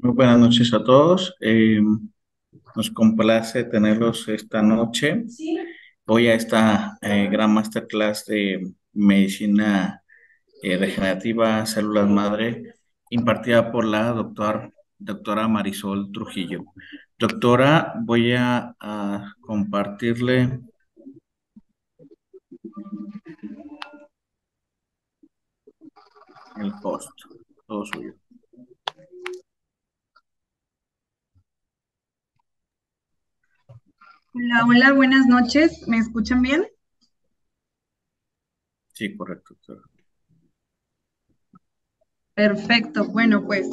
Muy buenas noches a todos. Nos complace tenerlos esta noche. Hoy a esta gran masterclass de medicina regenerativa células madre impartida por la doctora Marisol Trujillo. Doctora, voy a compartirle el host, todo suyo. Hola, hola, buenas noches. ¿Me escuchan bien? Sí, correcto, doctora. Perfecto. Bueno, pues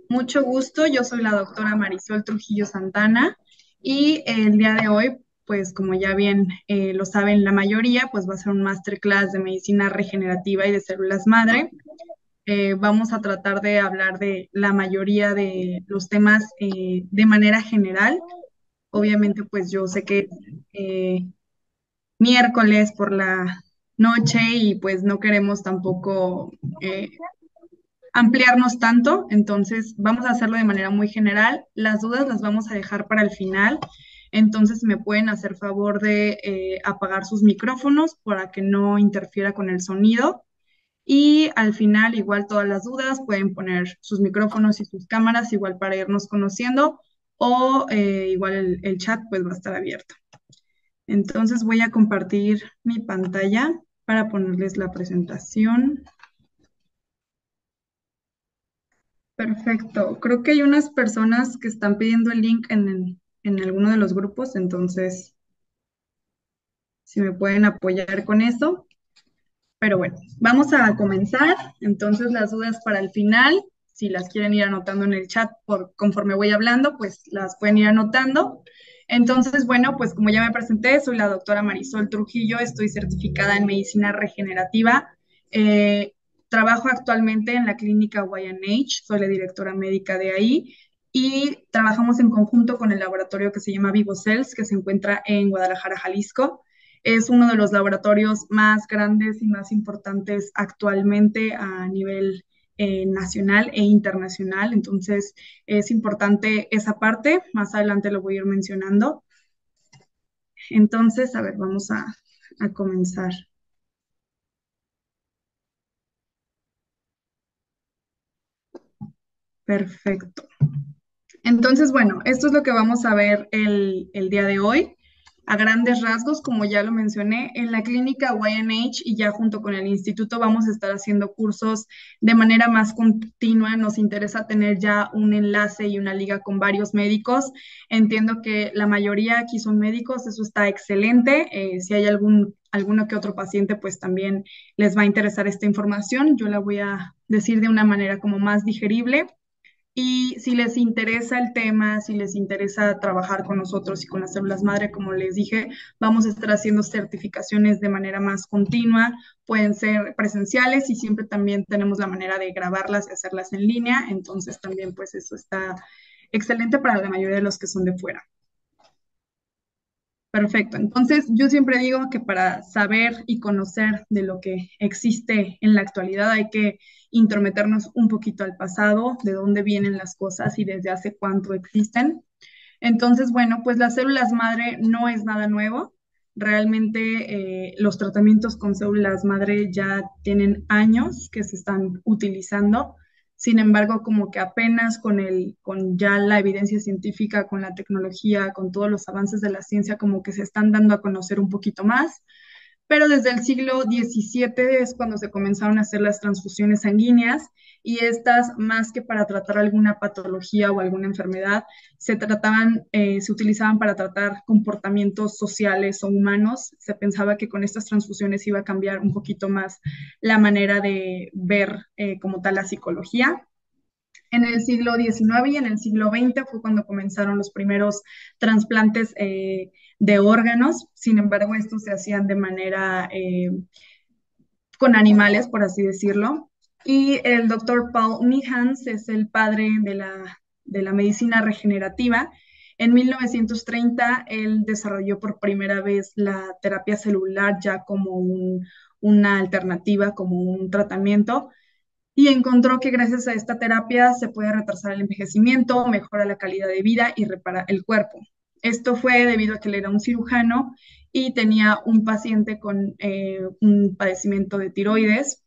mucho gusto. Yo soy la doctora Marisol Trujillo Santana y el día de hoy, pues como ya bien lo saben la mayoría, pues va a ser un masterclass de medicina regenerativa y de células madre. Vamos a tratar de hablar de la mayoría de los temas de manera general. Obviamente, pues yo sé que eh, miércoles por la noche y pues no queremos tampoco ampliarnos tanto, entonces vamos a hacerlo de manera muy general. Las dudas las vamos a dejar para el final, entonces me pueden hacer favor de apagar sus micrófonos para que no interfiera con el sonido. Y al final, igual todas las dudas, pueden poner sus micrófonos y sus cámaras, igual para irnos conociendo, o igual el chat pues va a estar abierto. Entonces voy a compartir mi pantalla para ponerles la presentación. Perfecto. Creo que hay unas personas que están pidiendo el link en alguno de los grupos, entonces si me pueden apoyar con eso. Pero bueno, vamos a comenzar. Entonces las dudas para el final, si las quieren ir anotando en el chat conforme voy hablando, pues las pueden ir anotando. Entonces, bueno, pues como ya me presenté, soy la doctora Marisol Trujillo, estoy certificada en medicina regenerativa. Eh, Trabajo actualmente en la clínica YNH, soy la directora médica de ahí y trabajamos en conjunto con el laboratorio que se llama VivoCells, que se encuentra en Guadalajara, Jalisco. Es uno de los laboratorios más grandes y más importantes actualmente a nivel nacional e internacional. Entonces, es importante esa parte. Más adelante lo voy a ir mencionando. Entonces, a ver, vamos a comenzar. Perfecto. Entonces, bueno, esto es lo que vamos a ver el día de hoy. A grandes rasgos, como ya lo mencioné, en la clínica YNH y ya junto con el instituto vamos a estar haciendo cursos de manera más continua. Nos interesa tener ya un enlace y una liga con varios médicos. Entiendo que la mayoría aquí son médicos, eso está excelente. Si hay alguno que otro paciente, pues también les va a interesar esta información. Yo la voy a decir de una manera como más digerible. Y si les interesa el tema, si les interesa trabajar con nosotros y con las células madre, como les dije, vamos a estar haciendo certificaciones de manera más continua, pueden ser presenciales y siempre también tenemos la manera de grabarlas y hacerlas en línea, entonces también pues eso está excelente para la mayoría de los que son de fuera. Perfecto. Entonces, yo siempre digo que para saber y conocer de lo que existe en la actualidad hay que intrometernos un poquito al pasado, de dónde vienen las cosas y desde hace cuánto existen. Entonces, bueno, pues las células madre no es nada nuevo. Realmente los tratamientos con células madre ya tienen años que se están utilizando. Sin embargo, como que apenas con ya la evidencia científica, con la tecnología, con todos los avances de la ciencia, como que se están dando a conocer un poquito más, pero desde el siglo XVII es cuando se comenzaron a hacer las transfusiones sanguíneas y estas, más que para tratar alguna patología o alguna enfermedad, se utilizaban para tratar comportamientos sociales o humanos. Se pensaba que con estas transfusiones iba a cambiar un poquito más la manera de ver como tal la psicología. En el siglo XIX y en el siglo XX fue cuando comenzaron los primeros trasplantes de órganos. Sin embargo, estos se hacían de manera con animales, por así decirlo. Y el doctor Paul Nihans es el padre de la medicina regenerativa. En 1930, él desarrolló por primera vez la terapia celular ya como una alternativa, como un tratamiento y encontró que gracias a esta terapia se puede retrasar el envejecimiento, mejora la calidad de vida y repara el cuerpo. Esto fue debido a que él era un cirujano y tenía un paciente con un padecimiento de tiroides.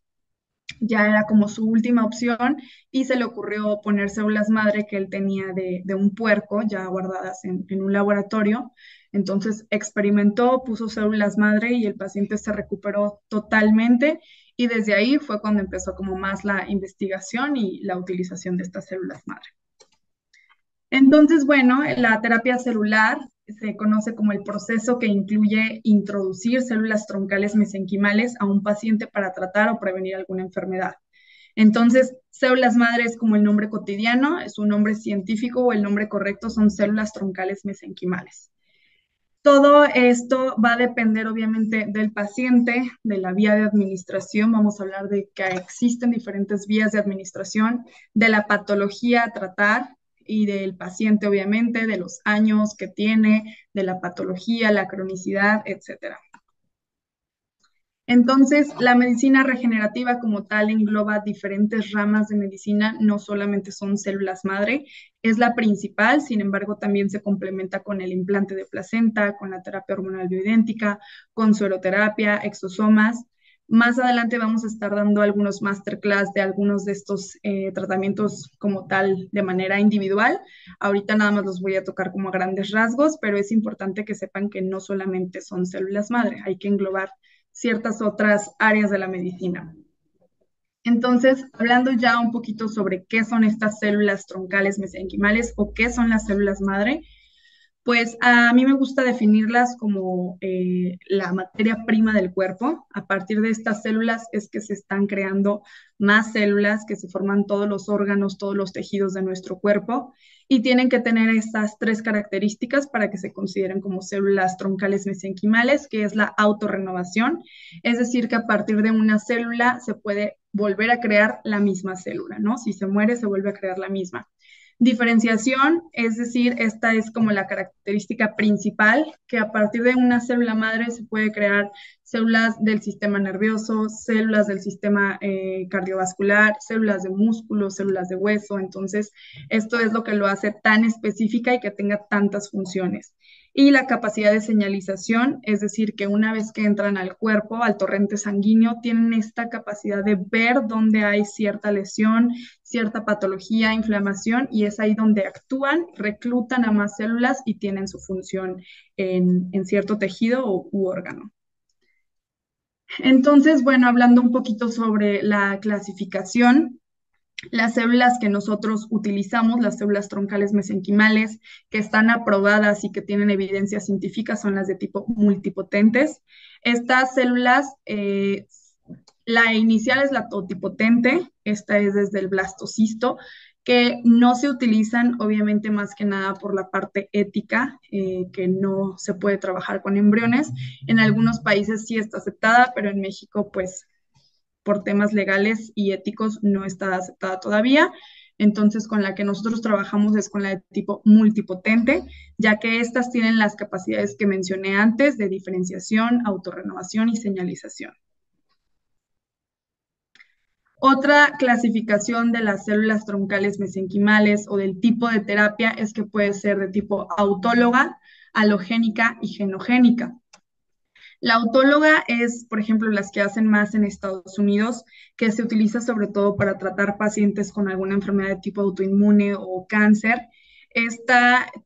Ya era como su última opción y se le ocurrió poner células madre que él tenía de un puerco ya guardadas en un laboratorio. Entonces experimentó, puso células madre y el paciente se recuperó totalmente y desde ahí fue cuando empezó como más la investigación y la utilización de estas células madre. Entonces, bueno, la terapia celular se conoce como el proceso que incluye introducir células troncales mesenquimales a un paciente para tratar o prevenir alguna enfermedad. Entonces, células madre es como el nombre cotidiano, es un nombre científico o el nombre correcto son células troncales mesenquimales. Todo esto va a depender obviamente del paciente, de la vía de administración. Vamos a hablar de que existen diferentes vías de administración, de la patología a tratar y del paciente obviamente, de los años que tiene, de la patología, la cronicidad, etcétera. Entonces, la medicina regenerativa como tal engloba diferentes ramas de medicina, no solamente son células madre, es la principal, sin embargo, también se complementa con el implante de placenta, con la terapia hormonal bioidéntica, con sueroterapia, exosomas. Más adelante vamos a estar dando algunos masterclass de algunos de estos tratamientos como tal de manera individual. Ahorita nada más los voy a tocar como a grandes rasgos, pero es importante que sepan que no solamente son células madre, hay que englobar ciertas otras áreas de la medicina. Entonces, hablando ya un poquito sobre qué son estas células troncales mesenquimales o qué son las células madre, pues a mí me gusta definirlas como la materia prima del cuerpo. A partir de estas células es que se están creando más células, que se forman todos los órganos, todos los tejidos de nuestro cuerpo y tienen que tener estas tres características para que se consideren como células troncales mesenquimales, que es la autorrenovación, es decir, que a partir de una célula se puede volver a crear la misma célula, ¿no? Si se muere, se vuelve a crear la misma. Diferenciación, es decir, esta es como la característica principal, que a partir de una célula madre se puede crear células del sistema nervioso, células del sistema cardiovascular, células de músculo, células de hueso. Entonces, esto es lo que lo hace tan específica y que tenga tantas funciones. Y la capacidad de señalización, es decir, que una vez que entran al cuerpo, al torrente sanguíneo, tienen esta capacidad de ver dónde hay cierta lesión, cierta patología, inflamación, y es ahí donde actúan, reclutan a más células y tienen su función en cierto tejido u órgano. Entonces, bueno, hablando un poquito sobre la clasificación, las células que nosotros utilizamos, las células troncales mesenquimales, que están aprobadas y que tienen evidencia científica, son las de tipo multipotentes. Estas células, la inicial es la totipotente, esta es desde el blastocisto, que no se utilizan obviamente más que nada por la parte ética, que no se puede trabajar con embriones. En algunos países sí está aceptada, pero en México pues por temas legales y éticos no está aceptada todavía. Entonces, con la que nosotros trabajamos es con la de tipo multipotente, ya que estas tienen las capacidades que mencioné antes de diferenciación, autorrenovación y señalización. Otra clasificación de las células troncales mesenquimales o del tipo de terapia es que puede ser de tipo autóloga, halogénica y genogénica. La autóloga es, por ejemplo, las que hacen más en Estados Unidos, que se utiliza sobre todo para tratar pacientes con alguna enfermedad de tipo autoinmune o cáncer. Este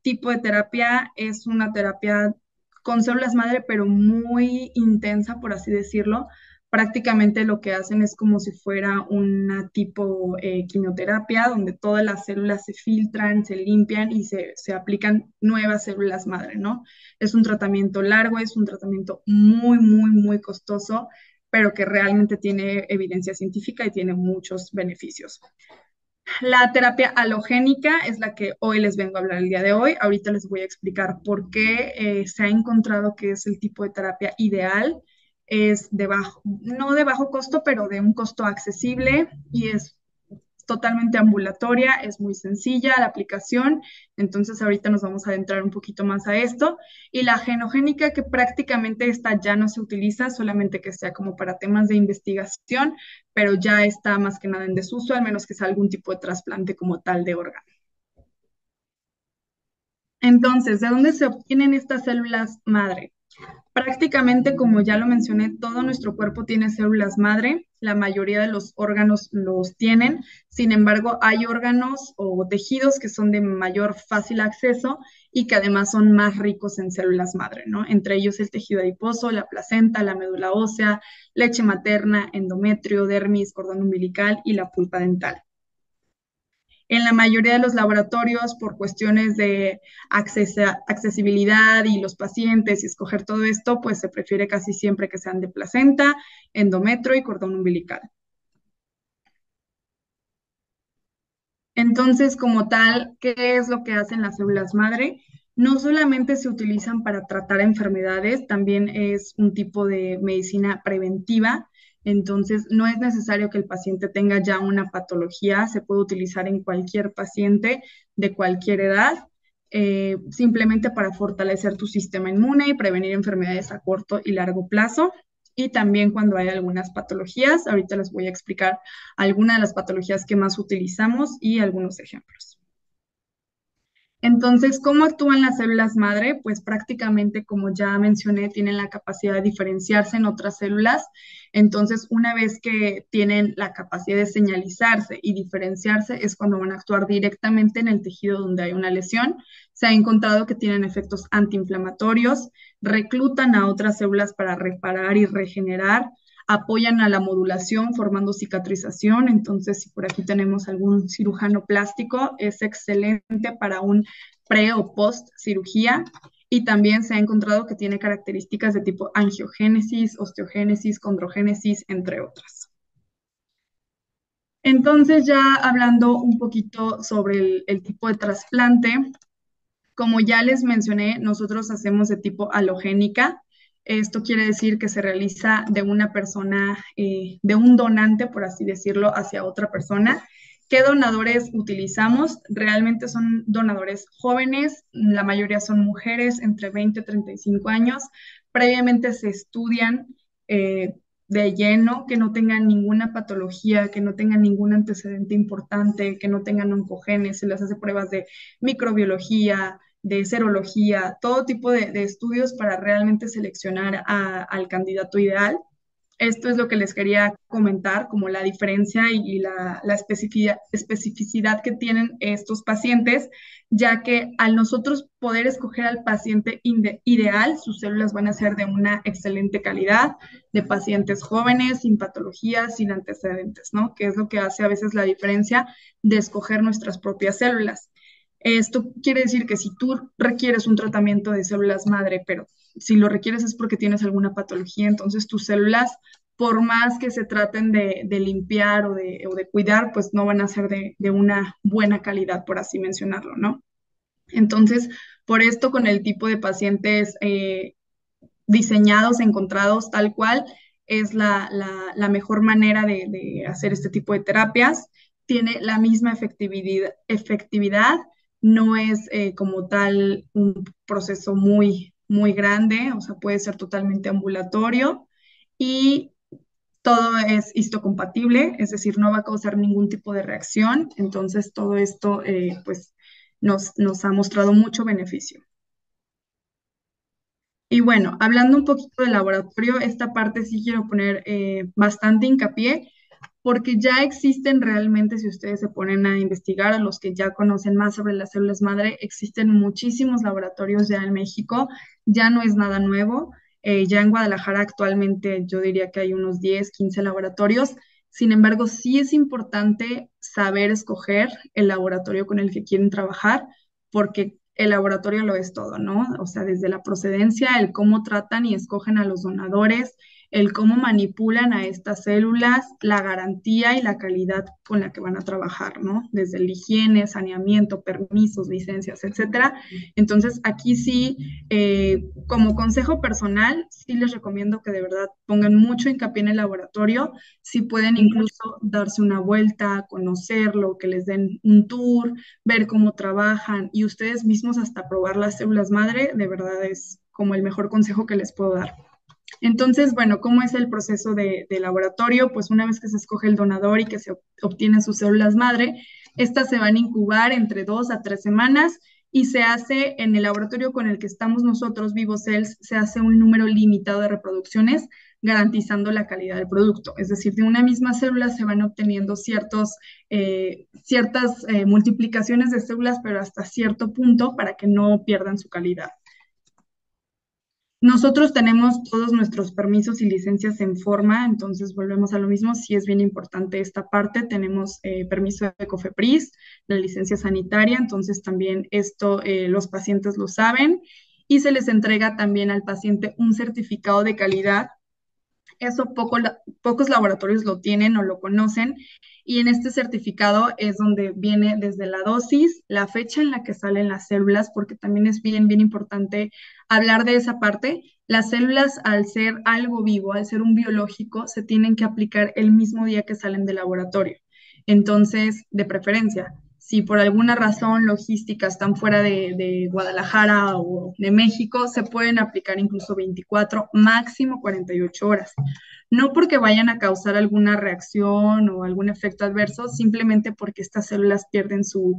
tipo de terapia es una terapia con células madre, pero muy intensa, por así decirlo. Prácticamente lo que hacen es como si fuera una tipo quimioterapia, donde todas las células se filtran, se limpian y se aplican nuevas células madre, ¿no? Es un tratamiento largo, es un tratamiento muy, muy, muy costoso, pero que realmente tiene evidencia científica y tiene muchos beneficios. La terapia halogénica es la que hoy les vengo a hablar el día de hoy. Ahorita les voy a explicar por qué se ha encontrado que es el tipo de terapia ideal. Es de bajo, no de bajo costo, pero de un costo accesible y es totalmente ambulatoria, es muy sencilla la aplicación, entonces ahorita nos vamos a adentrar un poquito más a esto. Y la genogénica, que prácticamente esta ya no se utiliza, solamente que sea como para temas de investigación, pero ya está más que nada en desuso, al menos que sea algún tipo de trasplante como tal de órgano. Entonces, ¿de dónde se obtienen estas células madre? Prácticamente, como ya lo mencioné, todo nuestro cuerpo tiene células madre, la mayoría de los órganos los tienen, sin embargo, hay órganos o tejidos que son de mayor fácil acceso y que además son más ricos en células madre, ¿no? Entre ellos el tejido adiposo, la placenta, la médula ósea, leche materna, endometrio, dermis, cordón umbilical y la pulpa dental. En la mayoría de los laboratorios, por cuestiones de accesibilidad y los pacientes y escoger todo esto, pues se prefiere casi siempre que sean de placenta, endometrio y cordón umbilical. Entonces, como tal, ¿qué es lo que hacen las células madre? No solamente se utilizan para tratar enfermedades, también es un tipo de medicina preventiva. Entonces, no es necesario que el paciente tenga ya una patología, se puede utilizar en cualquier paciente de cualquier edad, simplemente para fortalecer tu sistema inmune y prevenir enfermedades a corto y largo plazo. Y también cuando hay algunas patologías, ahorita les voy a explicar algunas de las patologías que más utilizamos y algunos ejemplos. Entonces, ¿cómo actúan las células madre? Pues prácticamente, como ya mencioné, tienen la capacidad de diferenciarse en otras células. Entonces, una vez que tienen la capacidad de señalizarse y diferenciarse, es cuando van a actuar directamente en el tejido donde hay una lesión. Se ha encontrado que tienen efectos antiinflamatorios, reclutan a otras células para reparar y regenerar, apoyan a la modulación formando cicatrización. Entonces, si por aquí tenemos algún cirujano plástico, es excelente para un pre o post cirugía. Y también se ha encontrado que tiene características de tipo angiogénesis, osteogénesis, condrogénesis, entre otras. Entonces, ya hablando un poquito sobre el tipo de trasplante, como ya les mencioné, nosotros hacemos de tipo halogénica. Esto quiere decir que se realiza de una persona, de un donante, por así decirlo, hacia otra persona. ¿Qué donadores utilizamos? Realmente son donadores jóvenes, la mayoría son mujeres entre 20 y 35 años. Previamente se estudian de lleno, que no tengan ninguna patología, que no tengan ningún antecedente importante, que no tengan oncogenes, se les hace pruebas de microbiología, de serología, todo tipo de estudios para realmente seleccionar al candidato ideal. Esto es lo que les quería comentar, como la diferencia y la especificidad que tienen estos pacientes, ya que al nosotros poder escoger al paciente ideal, sus células van a ser de una excelente calidad, de pacientes jóvenes, sin patologías, sin antecedentes, ¿no? Que es lo que hace a veces la diferencia de escoger nuestras propias células. Esto quiere decir que si tú requieres un tratamiento de células madre, pero si lo requieres es porque tienes alguna patología, entonces tus células, por más que se traten de limpiar o de cuidar, pues no van a ser de una buena calidad, por así mencionarlo, ¿no? Entonces, por esto con el tipo de pacientes diseñados, encontrados tal cual, es la mejor manera de hacer este tipo de terapias. Tiene la misma efectividad, no es como tal un proceso muy grande, o sea, puede ser totalmente ambulatorio y todo es histocompatible, es decir, no va a causar ningún tipo de reacción. Entonces, todo esto, pues, nos ha mostrado mucho beneficio. Y bueno, hablando un poquito del laboratorio, esta parte sí quiero poner bastante hincapié porque ya existen realmente, si ustedes se ponen a investigar, a los que ya conocen más sobre las células madre, existen muchísimos laboratorios ya en México, ya no es nada nuevo. Ya en Guadalajara actualmente yo diría que hay unos 10, 15 laboratorios. Sin embargo, sí es importante saber escoger el laboratorio con el que quieren trabajar, porque el laboratorio lo es todo, ¿no? O sea, desde la procedencia, el cómo tratan y escogen a los donadores, el cómo manipulan a estas células, la garantía y la calidad con la que van a trabajar, ¿no? Desde la higiene, saneamiento, permisos, licencias, etcétera. Entonces, aquí sí, como consejo personal, sí les recomiendo que de verdad pongan mucho hincapié en el laboratorio, si pueden incluso darse una vuelta, conocerlo, que les den un tour, ver cómo trabajan y ustedes mismos hasta probar las células madre, de verdad es como el mejor consejo que les puedo dar. Entonces, bueno, ¿cómo es el proceso de laboratorio? Pues una vez que se escoge el donador y que se obtienen sus células madre, estas se van a incubar entre 2 a 3 semanas y se hace en el laboratorio con el que estamos nosotros, VivoCells, se hace un número limitado de reproducciones garantizando la calidad del producto. Es decir, de una misma célula se van obteniendo ciertas multiplicaciones de células, pero hasta cierto punto para que no pierdan su calidad. Nosotros tenemos todos nuestros permisos y licencias en forma, entonces volvemos a lo mismo, sí es bien importante esta parte, tenemos permiso de COFEPRIS, la licencia sanitaria, entonces también esto los pacientes lo saben y se les entrega también al paciente un certificado de calidad. Eso pocos laboratorios lo tienen o lo conocen y en este certificado es donde viene desde la dosis, la fecha en la que salen las células, porque también es bien, bien importante hablar de esa parte. Las células, al ser algo vivo, al ser un biológico, se tienen que aplicar el mismo día que salen del laboratorio. Entonces, de preferencia, si por alguna razón logística están fuera de Guadalajara o de México, se pueden aplicar incluso 24, máximo 48 horas. No porque vayan a causar alguna reacción o algún efecto adverso, simplemente porque estas células pierden su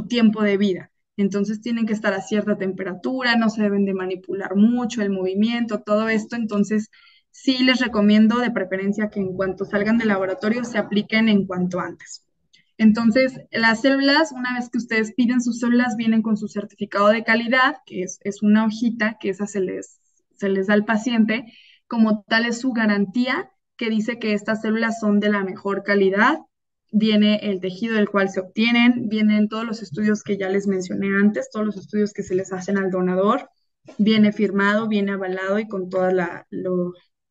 tiempo de vida. Entonces tienen que estar a cierta temperatura, no se deben de manipular mucho el movimiento, todo esto. Entonces sí les recomiendo de preferencia que en cuanto salgan del laboratorio se apliquen en cuanto antes. Entonces, las células, una vez que ustedes piden sus células, vienen con su certificado de calidad, que es una hojita, que esa se les da al paciente. Como tal es su garantía, que dice que estas células son de la mejor calidad. Viene el tejido del cual se obtienen, vienen todos los estudios que ya les mencioné antes, todos los estudios que se les hacen al donador. Viene firmado, viene avalado y con todos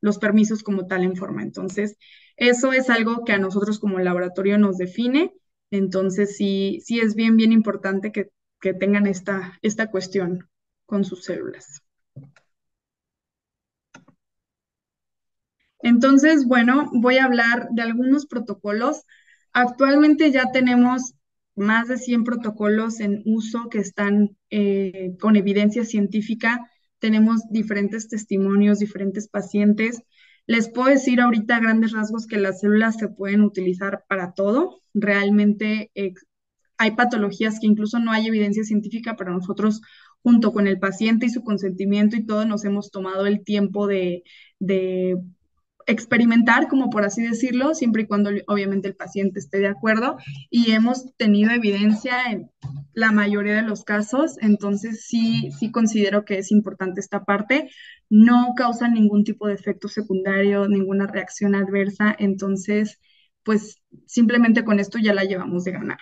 los permisos como tal en forma. Entonces, eso es algo que a nosotros como laboratorio nos define. Entonces, sí, sí es bien, bien importante que tengan esta cuestión con sus células. Entonces, bueno, voy a hablar de algunos protocolos. Actualmente ya tenemos más de 100 protocolos en uso que están con evidencia científica. Tenemos diferentes testimonios, diferentes pacientes. Les puedo decir ahorita a grandes rasgos que las células se pueden utilizar para todo. Realmente hay patologías que incluso no hay evidencia científica, pero nosotros, junto con el paciente y su consentimiento y todo, nos hemos tomado el tiempo de experimentar, como por así decirlo, siempre y cuando obviamente el paciente esté de acuerdo y hemos tenido evidencia en la mayoría de los casos, entonces sí, sí considero que es importante esta parte, no causa ningún tipo de efecto secundario, ninguna reacción adversa, entonces pues simplemente con esto ya la llevamos de ganar.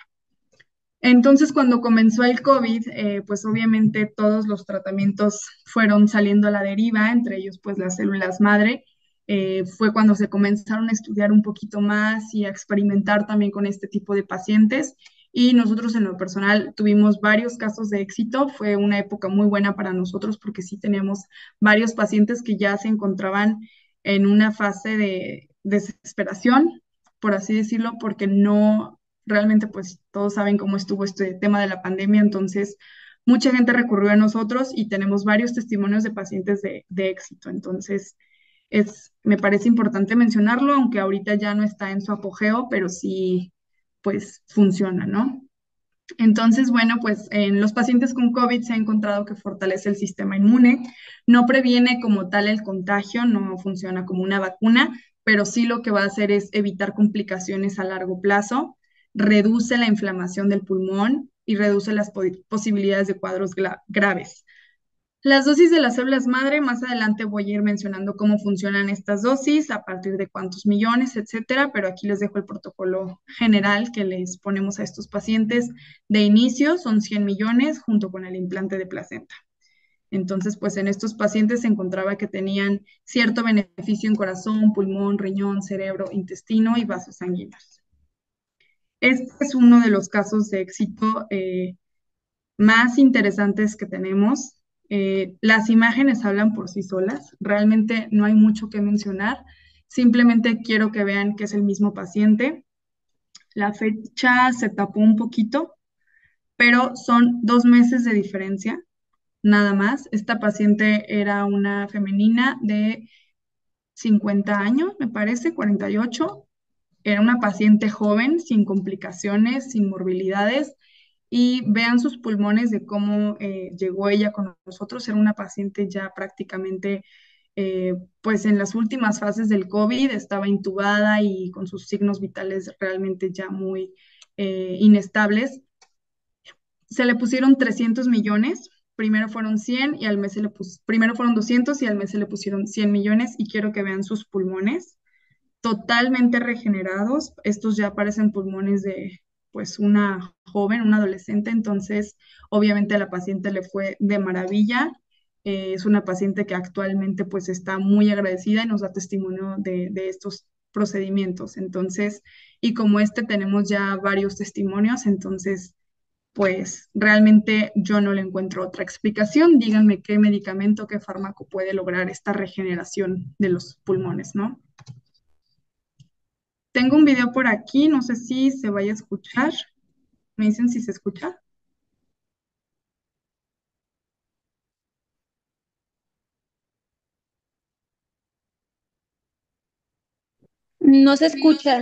Entonces, cuando comenzó el COVID, pues obviamente todos los tratamientos fueron saliendo a la deriva, entre ellos pues las células madre. Fue cuando se comenzaron a estudiar un poquito más y a experimentar también con este tipo de pacientes. Y nosotros en lo personal tuvimos varios casos de éxito. Fue una época muy buena para nosotros porque sí teníamos varios pacientes que ya se encontraban en una fase de desesperación, por así decirlo, porque no realmente pues todos saben cómo estuvo este tema de la pandemia, entonces mucha gente recurrió a nosotros y tenemos varios testimonios de pacientes de éxito. Entonces, me parece importante mencionarlo, aunque ahorita ya no está en su apogeo, pero sí, pues funciona, ¿no? Entonces, bueno, pues en los pacientes con COVID se ha encontrado que fortalece el sistema inmune, no previene como tal el contagio, no funciona como una vacuna, pero sí lo que va a hacer es evitar complicaciones a largo plazo, reduce la inflamación del pulmón y reduce las posibilidades de cuadros graves. Las dosis de las células madre, más adelante voy a ir mencionando cómo funcionan estas dosis, a partir de cuántos millones, etcétera, pero aquí les dejo el protocolo general que les ponemos a estos pacientes de inicio, son 100 millones junto con el implante de placenta. Entonces, pues en estos pacientes se encontraba que tenían cierto beneficio en corazón, pulmón, riñón, cerebro, intestino y vasos sanguíneos. Este es uno de los casos de éxito más interesantes que tenemos. Las imágenes hablan por sí solas, realmente no hay mucho que mencionar, simplemente quiero que vean que es el mismo paciente. La fecha se tapó un poquito, pero son 2 meses de diferencia, nada más. Esta paciente era una femenina de 50 años, me parece, 48. Era una paciente joven, sin complicaciones, sin morbilidades. Y vean sus pulmones de cómo llegó ella con nosotros. Era una paciente ya prácticamente, pues en las últimas fases del COVID, estaba intubada y con sus signos vitales realmente ya muy inestables. Se le pusieron 300 millones, primero fueron 100 y al mes primero fueron 200 y al mes se le pusieron 100 millones y quiero que vean sus pulmones totalmente regenerados. Estos ya parecen pulmones de pues una joven, una adolescente, entonces obviamente a la paciente le fue de maravilla. Es una paciente que actualmente pues está muy agradecida y nos da testimonio de estos procedimientos. Entonces, y como este tenemos ya varios testimonios, entonces pues realmente yo no le encuentro otra explicación. Díganme qué medicamento, qué fármaco puede lograr esta regeneración de los pulmones, ¿no? Tengo un video por aquí, no sé si se vaya a escuchar. Me dicen si se escucha. No se escucha.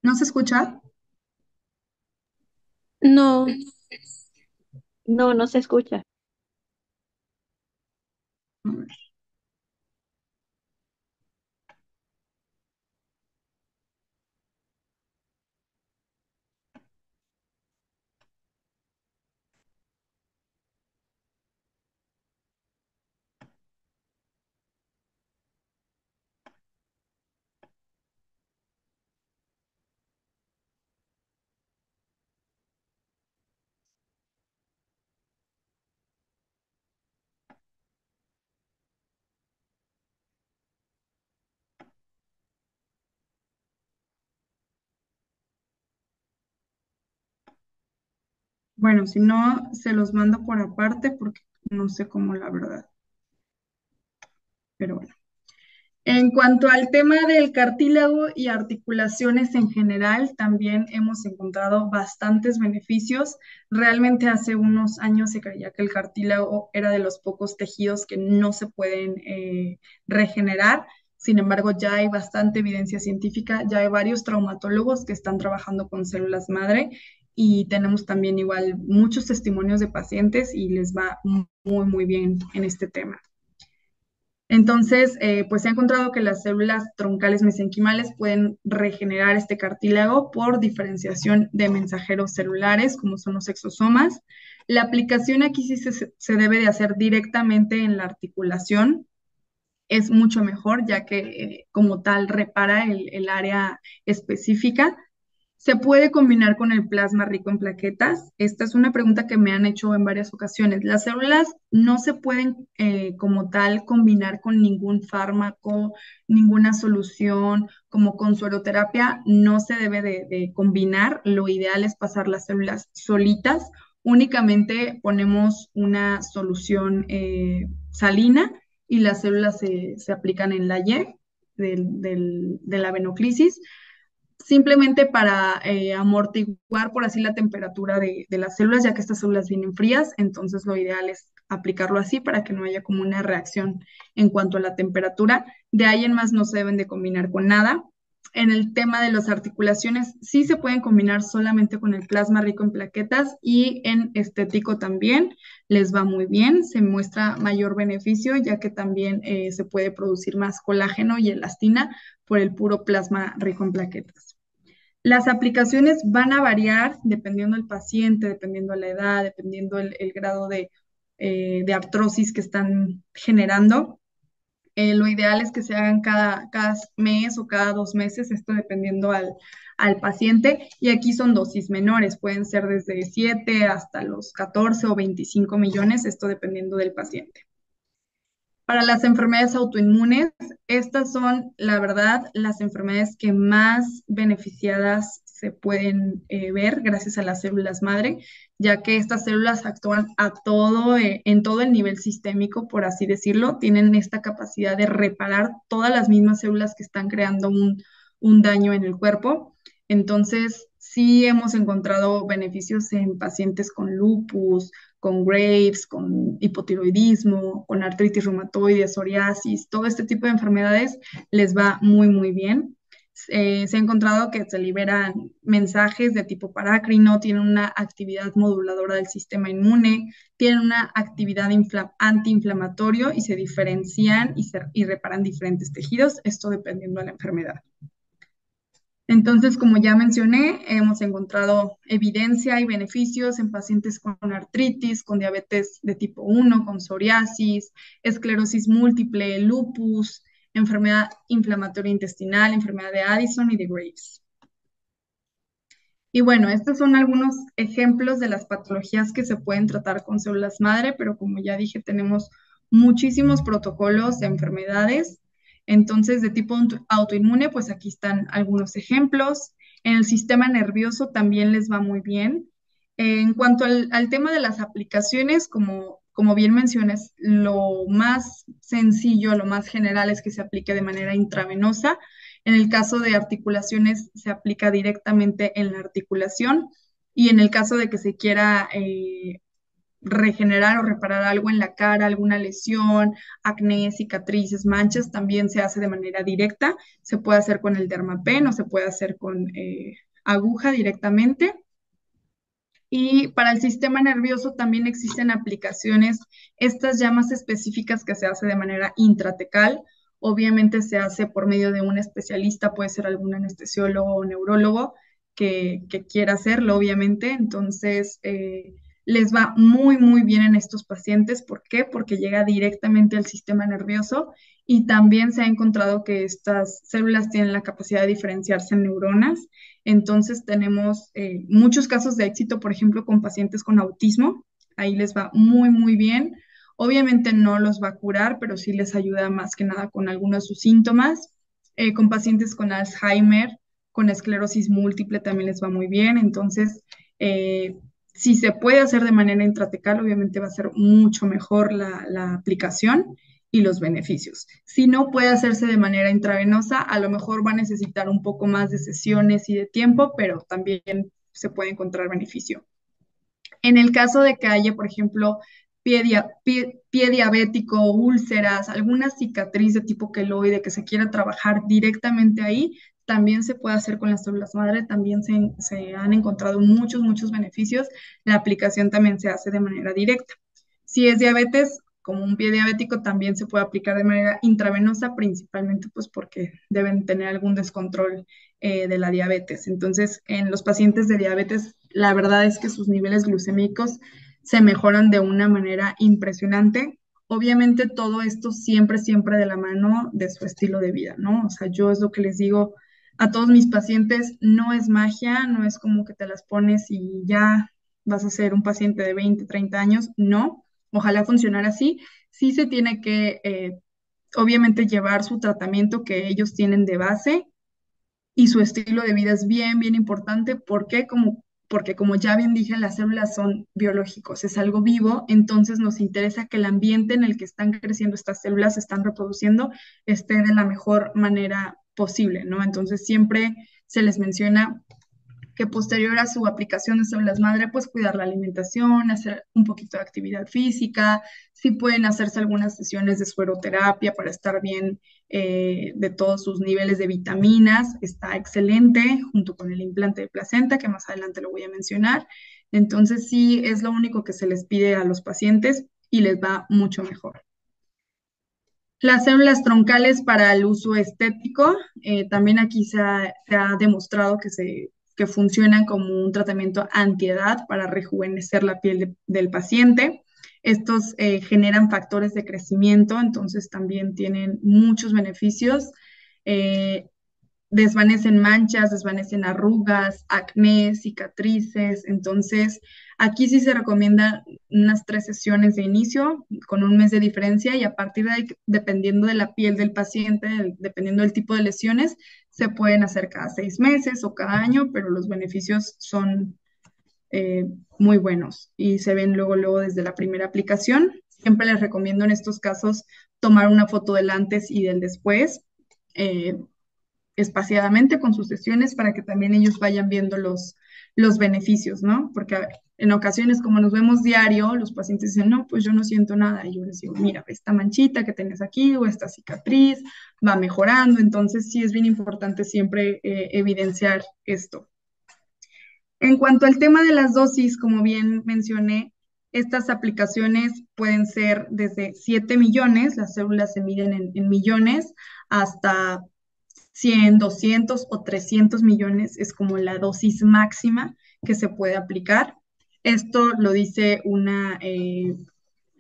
¿No se escucha? No, no, no se escucha. A ver. Bueno, si no, se los mando por aparte porque no sé cómo la verdad. Pero bueno. En cuanto al tema del cartílago y articulaciones en general, también hemos encontrado bastantes beneficios. Realmente hace unos años se creía que el cartílago era de los pocos tejidos que no se pueden regenerar. Sin embargo, ya hay bastante evidencia científica, ya hay varios traumatólogos que están trabajando con células madre y tenemos también igual muchos testimonios de pacientes y les va muy, muy bien en este tema. Entonces, pues se ha encontrado que las células troncales mesenquimales pueden regenerar este cartílago por diferenciación de mensajeros celulares, como son los exosomas. La aplicación aquí sí se debe de hacer directamente en la articulación. Es mucho mejor, ya que como tal repara el área específica. ¿Se puede combinar con el plasma rico en plaquetas? Esta es una pregunta que me han hecho en varias ocasiones. Las células no se pueden como tal combinar con ningún fármaco, ninguna solución, como con sueroterapia, no se debe de combinar. Lo ideal es pasar las células solitas. Únicamente ponemos una solución salina y las células se aplican en la Y de la venoclisis simplemente para amortiguar, por así, la temperatura de las células, ya que estas células vienen frías, entonces lo ideal es aplicarlo así para que no haya como una reacción en cuanto a la temperatura. De ahí en más no se deben de combinar con nada. En el tema de las articulaciones, sí se pueden combinar solamente con el plasma rico en plaquetas y en estético también les va muy bien, se muestra mayor beneficio ya que también se puede producir más colágeno y elastina por el puro plasma rico en plaquetas. Las aplicaciones van a variar dependiendo del paciente, dependiendo de la edad, dependiendo el grado de artrosis que están generando. Lo ideal es que se hagan cada mes o cada 2 meses, esto dependiendo al paciente. Y aquí son dosis menores, pueden ser desde 7 hasta los 14 o 25 millones, esto dependiendo del paciente. Para las enfermedades autoinmunes, estas son, la verdad, las enfermedades que más beneficiadas se pueden ver gracias a las células madre, ya que estas células actúan en todo el nivel sistémico, por así decirlo, tienen esta capacidad de reparar todas las mismas células que están creando un daño en el cuerpo. Entonces, sí hemos encontrado beneficios en pacientes con lupus, con Graves, con hipotiroidismo, con artritis reumatoide, psoriasis, todo este tipo de enfermedades les va muy, muy bien. Se ha encontrado que se liberan mensajes de tipo parácrino, tienen una actividad moduladora del sistema inmune, tienen una actividad antiinflamatorio y se diferencian y reparan diferentes tejidos, esto dependiendo de la enfermedad. Entonces, como ya mencioné, hemos encontrado evidencia y beneficios en pacientes con artritis, con diabetes de tipo 1, con psoriasis, esclerosis múltiple, lupus, enfermedad inflamatoria intestinal, enfermedad de Addison y de Graves. Y bueno, estos son algunos ejemplos de las patologías que se pueden tratar con células madre, pero como ya dije, tenemos muchísimos protocolos de enfermedades. Entonces, de tipo autoinmune, pues aquí están algunos ejemplos. En el sistema nervioso también les va muy bien. En cuanto al tema de las aplicaciones, como bien mencionas, lo más sencillo, lo más general es que se aplique de manera intravenosa. En el caso de articulaciones, se aplica directamente en la articulación. Y en el caso de que se quiera regenerar o reparar algo en la cara, alguna lesión, acné, cicatrices, manchas, también se hace de manera directa. Se puede hacer con el Dermapen o se puede hacer con aguja directamente. Y para el sistema nervioso también existen aplicaciones, estas ya más específicas que se hace de manera intratecal. Obviamente se hace por medio de un especialista, puede ser algún anestesiólogo o neurólogo que quiera hacerlo, obviamente. Entonces, les va muy, muy bien en estos pacientes. ¿Por qué? Porque llega directamente al sistema nervioso y también se ha encontrado que estas células tienen la capacidad de diferenciarse en neuronas. Entonces tenemos muchos casos de éxito, por ejemplo, con pacientes con autismo. Ahí les va muy, muy bien. Obviamente no los va a curar, pero sí les ayuda más que nada con algunos de sus síntomas. Con pacientes con Alzheimer, con esclerosis múltiple también les va muy bien. Entonces, si se puede hacer de manera intratecal, obviamente va a ser mucho mejor la aplicación y los beneficios. Si no puede hacerse de manera intravenosa, a lo mejor va a necesitar un poco más de sesiones y de tiempo, pero también se puede encontrar beneficio. En el caso de que haya, por ejemplo, pie diabético, úlceras, alguna cicatriz de tipo queloide que se quiera trabajar directamente ahí, también se puede hacer con las células madre, también se han encontrado muchos, muchos beneficios. La aplicación también se hace de manera directa. Si es diabetes, como un pie diabético, también se puede aplicar de manera intravenosa, principalmente pues porque deben tener algún descontrol de la diabetes. Entonces, en los pacientes de diabetes, la verdad es que sus niveles glucémicos se mejoran de una manera impresionante. Obviamente todo esto siempre, siempre de la mano de su estilo de vida, ¿no? O sea, yo es lo que les digo a todos mis pacientes, no es magia, no es como que te las pones y ya vas a ser un paciente de 20, 30 años, no. Ojalá funcionara así. Sí se tiene que, obviamente, llevar su tratamiento que ellos tienen de base y su estilo de vida es bien, bien importante. ¿Por qué? Porque como ya bien dije, las células son biológicos, es algo vivo, entonces nos interesa que el ambiente en el que están creciendo estas células, se están reproduciendo, esté de la mejor manera posible, ¿no? Entonces siempre se les menciona que posterior a su aplicación de células madre, pues cuidar la alimentación, hacer un poquito de actividad física, si pueden hacerse algunas sesiones de sueroterapia para estar bien de todos sus niveles de vitaminas, está excelente, junto con el implante de placenta, que más adelante lo voy a mencionar. Entonces sí, es lo único que se les pide a los pacientes y les va mucho mejor. Las células troncales para el uso estético, también aquí se ha demostrado que funcionan como un tratamiento antiedad para rejuvenecer la piel del paciente. Estos generan factores de crecimiento, entonces también tienen muchos beneficios. Eh, Desvanecen manchas, desvanecen arrugas, acné, cicatrices. Entonces, aquí sí se recomienda unas 3 sesiones de inicio con un mes de diferencia y a partir de ahí, dependiendo de la piel del paciente, dependiendo del tipo de lesiones, se pueden hacer cada 6 meses o cada año, pero los beneficios son eh, muy buenos y se ven luego desde la primera aplicación. Siempre les recomiendo en estos casos tomar una foto del antes y del después. eh, Espaciadamente con sus sesiones para que también ellos vayan viendo los beneficios, ¿no? Porque en ocasiones, como nos vemos diario, los pacientes dicen, no, pues yo no siento nada. Y yo les digo, mira, esta manchita que tienes aquí o esta cicatriz va mejorando. Entonces, sí es bien importante siempre evidenciar esto. En cuanto al tema de las dosis, como bien mencioné, estas aplicaciones pueden ser desde 7 millones, las células se miden en millones, hasta 100, 200 o 300 millones es como la dosis máxima que se puede aplicar. Esto lo dice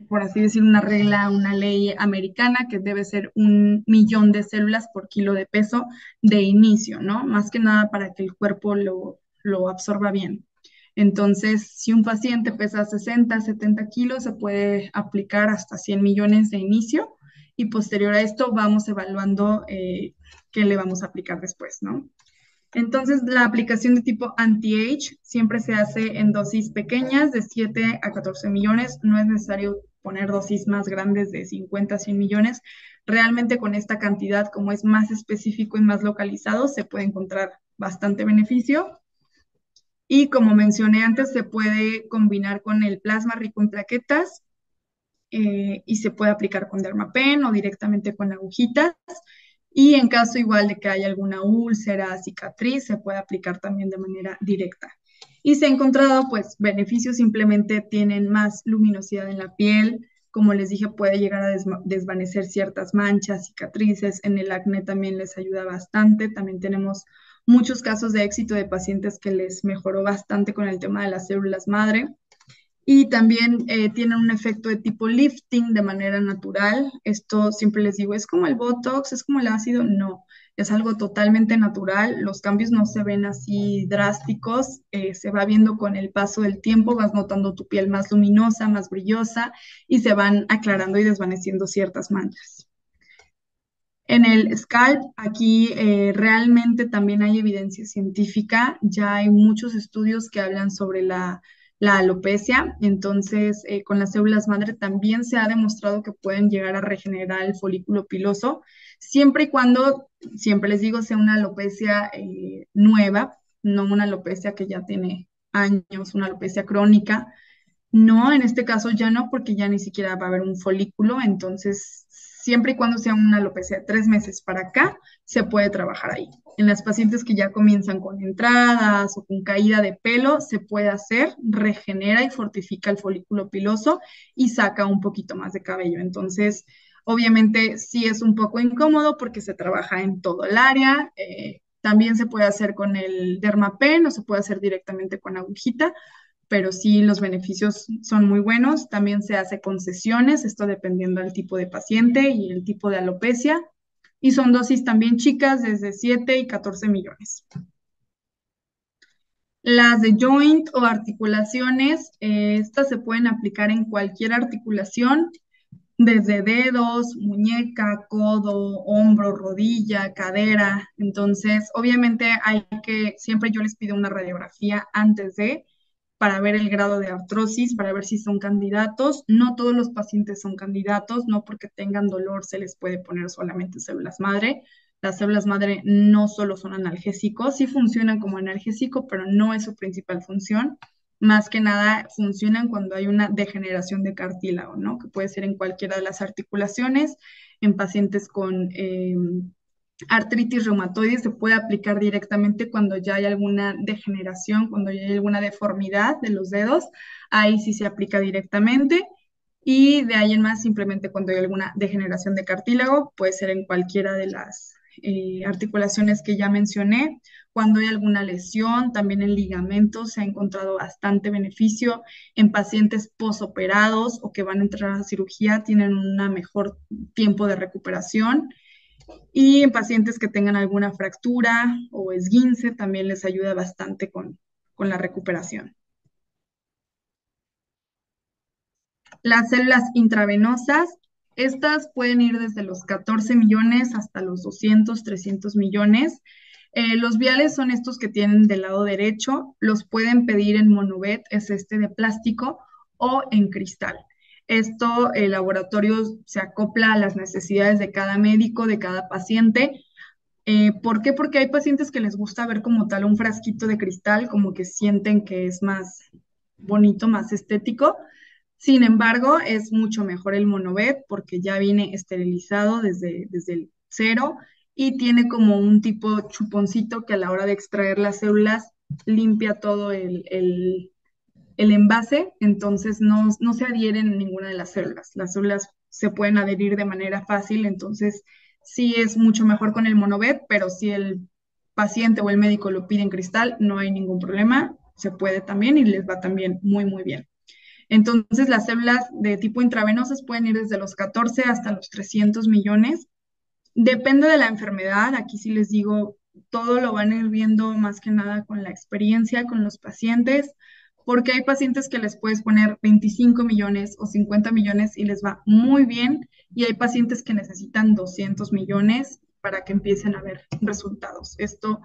por así decir, una regla, una ley americana que debe ser 1 millón de células por kilo de peso de inicio, ¿no? Más que nada para que el cuerpo lo absorba bien. Entonces, si un paciente pesa 60, 70 kilos, se puede aplicar hasta 100 millones de inicio y posterior a esto vamos evaluando qué le vamos a aplicar después, ¿no? Entonces, la aplicación de tipo anti-age siempre se hace en dosis pequeñas de 7 a 14 millones. No es necesario poner dosis más grandes de 50 a 100 millones. Realmente con esta cantidad, como es más específico y más localizado, se puede encontrar bastante beneficio. Y como mencioné antes, se puede combinar con el plasma rico en plaquetas y se puede aplicar con Dermapen o directamente con agujitas. Y en caso igual de que haya alguna úlcera, cicatriz, se puede aplicar también de manera directa. Y se ha encontrado, pues, beneficios, simplemente tienen más luminosidad en la piel. Como les dije, puede llegar a desvanecer ciertas manchas, cicatrices. En el acné también les ayuda bastante. También tenemos muchos casos de éxito de pacientes que les mejoró bastante con el tema de las células madre. Y también tienen un efecto de tipo lifting de manera natural. Esto siempre les digo, ¿es como el Botox? ¿Es como el ácido? No, es algo totalmente natural. Los cambios no se ven así drásticos. Se va viendo con el paso del tiempo, vas notando tu piel más luminosa, más brillosa y se van aclarando y desvaneciendo ciertas manchas. En el scalp, aquí realmente también hay evidencia científica, ya hay muchos estudios que hablan sobre la alopecia, entonces con las células madre también se ha demostrado que pueden llegar a regenerar el folículo piloso, siempre y cuando, siempre les digo, sea una alopecia nueva, no una alopecia que ya tiene años, una alopecia crónica. No, en este caso ya no, porque ya ni siquiera va a haber un folículo, entonces siempre y cuando sea una alopecia de 3 meses para acá, se puede trabajar ahí. En las pacientes que ya comienzan con entradas o con caída de pelo, se puede hacer, regenera y fortifica el folículo piloso y saca un poquito más de cabello. Entonces, obviamente sí es un poco incómodo porque se trabaja en todo el área. También se puede hacer con el Dermapen o se puede hacer directamente con agujita, pero sí los beneficios son muy buenos. También se hace con sesiones, esto dependiendo del tipo de paciente y el tipo de alopecia. Y son dosis también chicas, desde 7 y 14 millones. Las de joint o articulaciones, estas se pueden aplicar en cualquier articulación, desde dedos, muñeca, codo, hombro, rodilla, cadera. Entonces, obviamente siempre yo les pido una radiografía antes para ver el grado de artrosis, para ver si son candidatos. No todos los pacientes son candidatos, no porque tengan dolor se les puede poner solamente células madre. Las células madre no solo son analgésicos, sí funcionan como analgésico, pero no es su principal función. Más que nada funcionan cuando hay una degeneración de cartílago, ¿no? Que puede ser en cualquiera de las articulaciones, en pacientes con artritis reumatoide se puede aplicar directamente cuando ya hay alguna degeneración, cuando ya hay alguna deformidad de los dedos, ahí sí se aplica directamente. Y de ahí en más, simplemente cuando hay alguna degeneración de cartílago, puede ser en cualquiera de las articulaciones que ya mencioné. Cuando hay alguna lesión, también en ligamentos se ha encontrado bastante beneficio. En pacientes posoperados o que van a entrar a cirugía tienen un mejor tiempo de recuperación. Y en pacientes que tengan alguna fractura o esguince también les ayuda bastante con la recuperación. Las células intravenosas, estas pueden ir desde los 14 millones hasta los 200, 300 millones. Los viales son estos que tienen del lado derecho, los pueden pedir en monobet, es este de plástico, o en cristal. Esto, el laboratorio se acopla a las necesidades de cada médico, de cada paciente. ¿Por qué? Porque hay pacientes que les gusta ver como tal un frasquito de cristal, como que sienten que es más bonito, más estético. Sin embargo, es mucho mejor el monobet porque ya viene esterilizado desde el cero y tiene como un tipo chuponcito que a la hora de extraer las células limpia todo el envase, entonces no se adhieren a ninguna de las células. Las células se pueden adherir de manera fácil, entonces sí es mucho mejor con el monobet, pero si el paciente o el médico lo pide en cristal, no hay ningún problema, se puede también y les va también muy, muy bien. Entonces, las células de tipo intravenosas pueden ir desde los 14 hasta los 300 millones. Depende de la enfermedad, aquí sí les digo, todo lo van a ir viendo más que nada con la experiencia, con los pacientes, porque hay pacientes que les puedes poner 25 millones o 50 millones y les va muy bien, y hay pacientes que necesitan 200 millones para que empiecen a ver resultados. Esto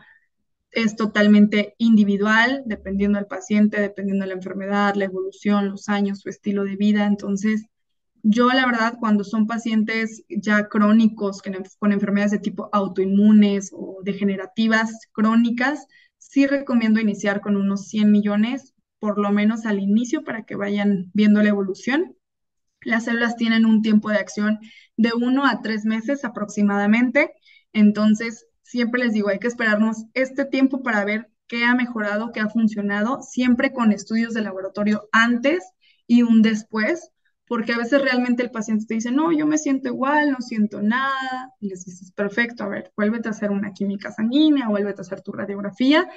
es totalmente individual, dependiendo del paciente, dependiendo de la enfermedad, la evolución, los años, su estilo de vida. Entonces, yo la verdad, cuando son pacientes ya crónicos, con enfermedades de tipo autoinmunes o degenerativas crónicas, sí recomiendo iniciar con unos 100 millones, por lo menos al inicio, para que vayan viendo la evolución. Las células tienen un tiempo de acción de 1 a 3 meses aproximadamente. Entonces, siempre les digo, hay que esperarnos este tiempo para ver qué ha mejorado, qué ha funcionado, siempre con estudios de laboratorio antes y un después, porque a veces realmente el paciente te dice, no, yo me siento igual, no siento nada, y les dices, perfecto, a ver, vuélvete a hacer una química sanguínea, vuélvete a hacer tu radiografía,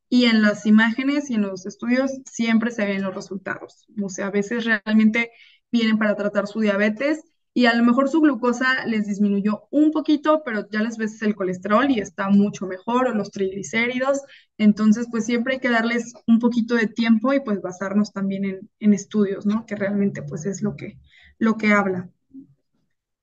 y en las imágenes y en los estudios siempre se ven los resultados. O sea, a veces realmente vienen para tratar su diabetes y a lo mejor su glucosa les disminuyó un poquito, pero ya les ves el colesterol y está mucho mejor, o los triglicéridos. Entonces, pues siempre hay que darles un poquito de tiempo y pues basarnos también en estudios, ¿no? Que realmente pues es lo que habla.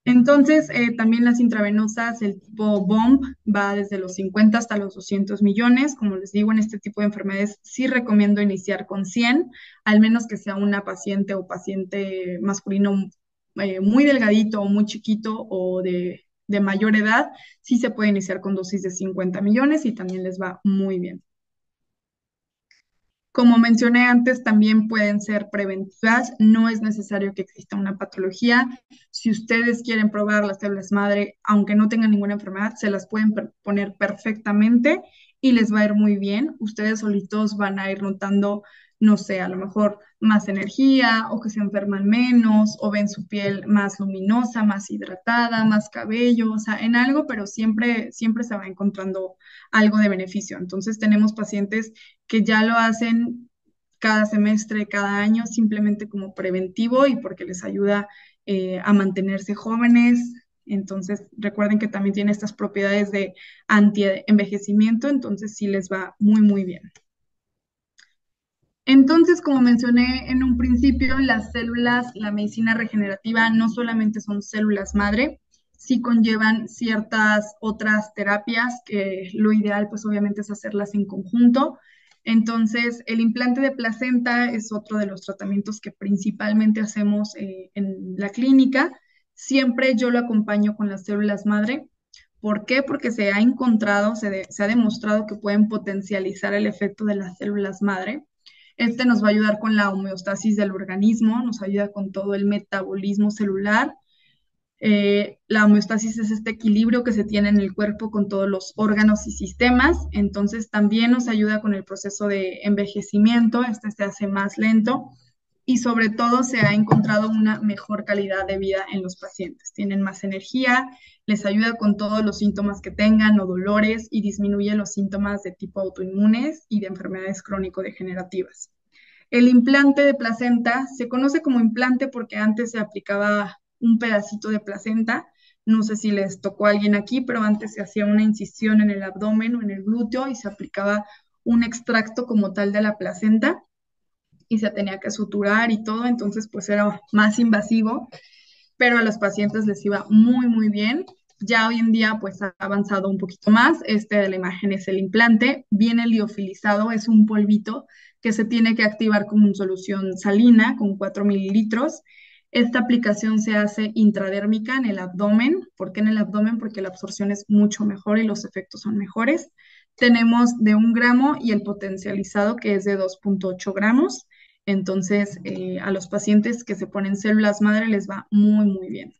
Entonces, también las intravenosas, el tipo BOMB, va desde los 50 hasta los 200 millones. Como les digo, en este tipo de enfermedades sí recomiendo iniciar con 100, al menos que sea una paciente o paciente masculino muy delgadito o muy chiquito o de mayor edad, sí se puede iniciar con dosis de 50 millones y también les va muy bien. Como mencioné antes, también pueden ser preventivas, no es necesario que exista una patología. Si ustedes quieren probar las células madre, aunque no tengan ninguna enfermedad, se las pueden poner perfectamente y les va a ir muy bien. Ustedes solitos van a ir notando, no sé, a lo mejor más energía o que se enferman menos o ven su piel más luminosa, más hidratada, más cabello, o sea, en algo, pero siempre, siempre se va encontrando algo de beneficio. Entonces tenemos pacientes que ya lo hacen cada semestre, cada año, simplemente como preventivo y porque les ayuda a mantenerse jóvenes. Entonces, recuerden que también tiene estas propiedades de anti-envejecimiento, entonces sí les va muy, muy bien. Entonces, como mencioné en un principio, las células, la medicina regenerativa no solamente son células madre, sí conllevan ciertas otras terapias que lo ideal pues obviamente es hacerlas en conjunto. Entonces, el implante de placenta es otro de los tratamientos que principalmente hacemos en la clínica. Siempre yo lo acompaño con las células madre. ¿Por qué? Porque se ha encontrado, se ha demostrado que pueden potencializar el efecto de las células madre. Este nos va a ayudar con la homeostasis del organismo, nos ayuda con todo el metabolismo celular. La homeostasis es este equilibrio que se tiene en el cuerpo con todos los órganos y sistemas, entonces también nos ayuda con el proceso de envejecimiento, este se hace más lento. y sobre todo se ha encontrado una mejor calidad de vida en los pacientes. Tienen más energía, les ayuda con todos los síntomas que tengan o dolores y disminuye los síntomas de tipo autoinmunes y de enfermedades crónico-degenerativas. El implante de placenta se conoce como implante porque antes se aplicaba un pedacito de placenta. No sé si les tocó a alguien aquí, pero antes se hacía una incisión en el abdomen o en el glúteo y se aplicaba un extracto como tal de la placenta y se tenía que suturar y todo, entonces pues era más invasivo, pero a los pacientes les iba muy, muy bien. Ya hoy en día pues ha avanzado un poquito más. Este de la imagen es el implante, viene liofilizado, es un polvito que se tiene que activar con una solución salina con 4 mililitros. Esta aplicación se hace intradérmica en el abdomen. ¿Por qué en el abdomen? Porque la absorción es mucho mejor y los efectos son mejores. Tenemos de 1 gramo y el potencializado que es de 2,8 gramos. Entonces, a los pacientes que se ponen células madre les va muy, muy bien.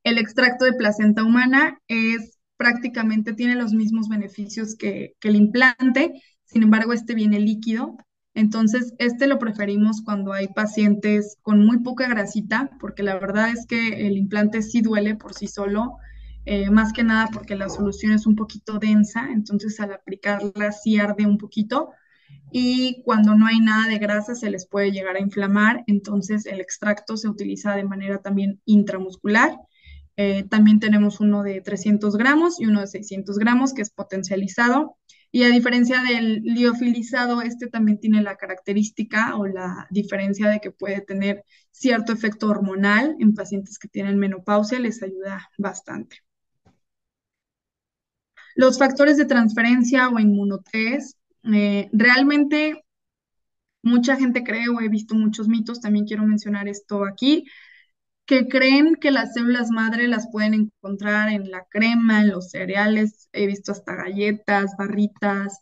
El extracto de placenta humana es prácticamente, tiene los mismos beneficios que el implante, sin embargo, este viene líquido. Entonces, este lo preferimos cuando hay pacientes con muy poca grasita, porque la verdad es que el implante sí duele por sí solo, más que nada porque la solución es un poquito densa, entonces al aplicarla sí arde un poquito y cuando no hay nada de grasa se les puede llegar a inflamar, entonces el extracto se utiliza de manera también intramuscular. También tenemos uno de 300 gramos y uno de 600 gramos que es potencializado. Y a diferencia del liofilizado, este también tiene la característica o la diferencia de que puede tener cierto efecto hormonal en pacientes que tienen menopausia, les ayuda bastante. Los factores de transferencia o inmunotest, realmente mucha gente cree o he visto muchos mitos, también quiero mencionar esto aquí, que creen que las células madre las pueden encontrar en la crema, en los cereales, he visto hasta galletas, barritas,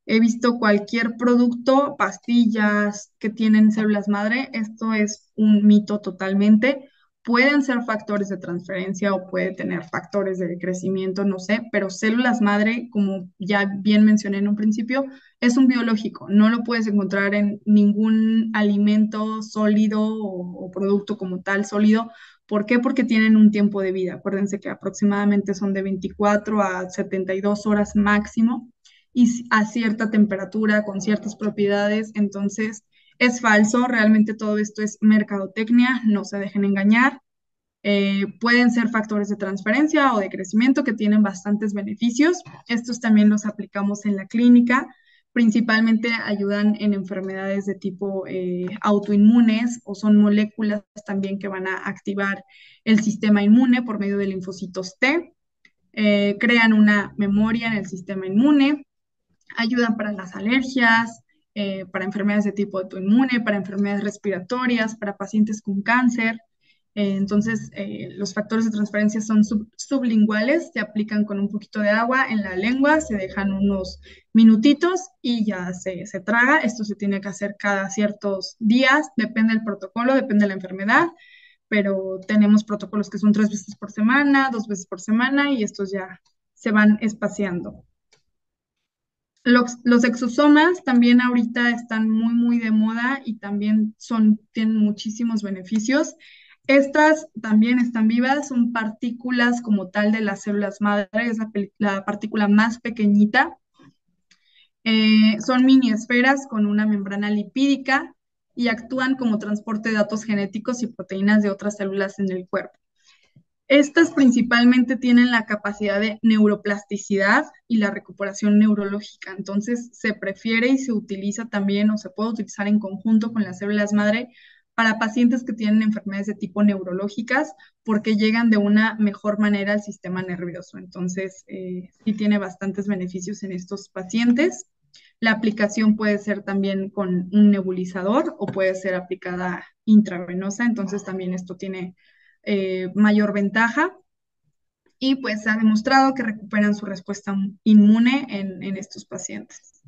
he visto cualquier producto, pastillas que tienen células madre. Esto es un mito totalmente. Pueden ser factores de transferencia o puede tener factores de crecimiento, no sé, pero células madre, como ya bien mencioné en un principio, es un biológico. No lo puedes encontrar en ningún alimento sólido o producto como tal sólido. ¿Por qué? Porque tienen un tiempo de vida. Acuérdense que aproximadamente son de 24 a 72 horas máximo y a cierta temperatura, con ciertas propiedades. Entonces, es falso, realmente todo esto es mercadotecnia, no se dejen engañar. Pueden ser factores de transferencia o de crecimiento que tienen bastantes beneficios. Estos también los aplicamos en la clínica. Principalmente ayudan en enfermedades de tipo autoinmunes o son moléculas también que van a activar el sistema inmune por medio de linfocitos T. Crean una memoria en el sistema inmune, ayudan para las alergias, para enfermedades de tipo autoinmune, para enfermedades respiratorias, para pacientes con cáncer. Entonces, los factores de transferencia son sublinguales, se aplican con un poquito de agua en la lengua, se dejan unos minutitos y ya se traga. Esto se tiene que hacer cada ciertos días, depende del protocolo, depende de la enfermedad, pero tenemos protocolos que son 3 veces por semana, 2 veces por semana y estos ya se van espaciando. Los exosomas también ahorita están muy, muy de moda y también tienen muchísimos beneficios. Estas también están vivas, son partículas como tal de las células madre, es la partícula más pequeñita. Son mini esferas con una membrana lipídica y actúan como transporte de datos genéticos y proteínas de otras células en el cuerpo. Estas principalmente tienen la capacidad de neuroplasticidad y la recuperación neurológica. Entonces, se prefiere y se utiliza también o se puede utilizar en conjunto con las células madre para pacientes que tienen enfermedades de tipo neurológicas porque llegan de una mejor manera al sistema nervioso. Entonces, sí tiene bastantes beneficios en estos pacientes. La aplicación puede ser también con un nebulizador o puede ser aplicada intravenosa. Entonces, también esto tiene mayor ventaja y pues se ha demostrado que recuperan su respuesta inmune en estos pacientes.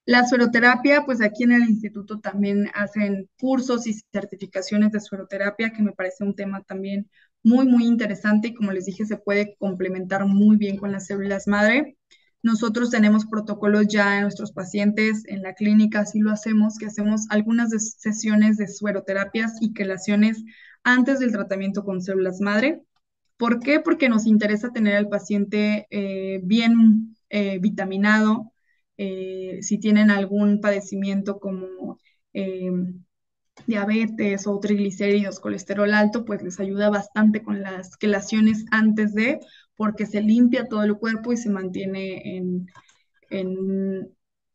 La sueroterapia, pues aquí en el instituto también hacen cursos y certificaciones de sueroterapia, que me parece un tema también muy, muy interesante y como les dije, se puede complementar muy bien con las células madre. Nosotros tenemos protocolos ya en nuestros pacientes, en la clínica así lo hacemos, que hacemos algunas sesiones de sueroterapias y quelaciones antes del tratamiento con células madre. ¿Por qué? Porque nos interesa tener al paciente bien vitaminado. Si tienen algún padecimiento como diabetes o triglicéridos, colesterol alto, pues les ayuda bastante con las quelaciones antes de, porque se limpia todo el cuerpo y se mantiene en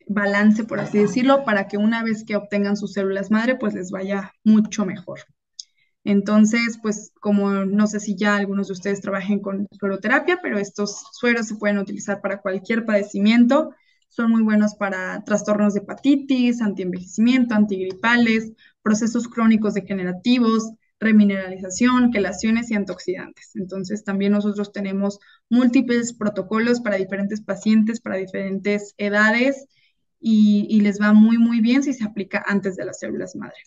balance, por así decirlo, para que una vez que obtengan sus células madre, pues les vaya mucho mejor. Entonces, pues como no sé si ya algunos de ustedes trabajen con sueroterapia, pero estos sueros se pueden utilizar para cualquier padecimiento. Son muy buenos para trastornos de hepatitis, antienvejecimiento, antigripales, procesos crónicos degenerativos, remineralización, quelaciones y antioxidantes. Entonces, también nosotros tenemos múltiples protocolos para diferentes pacientes, para diferentes edades y les va muy, muy bien si se aplica antes de las células madre.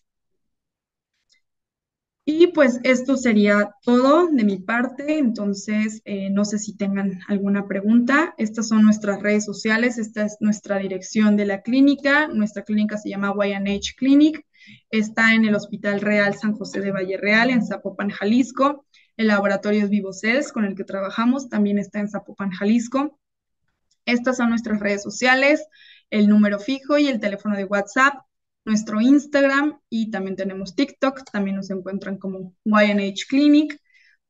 Y pues esto sería todo de mi parte, entonces no sé si tengan alguna pregunta. Estas son nuestras redes sociales, esta es nuestra dirección de la clínica. Nuestra clínica se llama YNH Clinic, está en el Hospital Real San José de Valle Real, en Zapopan, Jalisco. El laboratorio es VivoCells, con el que trabajamos, también está en Zapopan, Jalisco. Estas son nuestras redes sociales, el número fijo y el teléfono de WhatsApp, nuestro Instagram y también tenemos TikTok, también nos encuentran como YNH Clinic.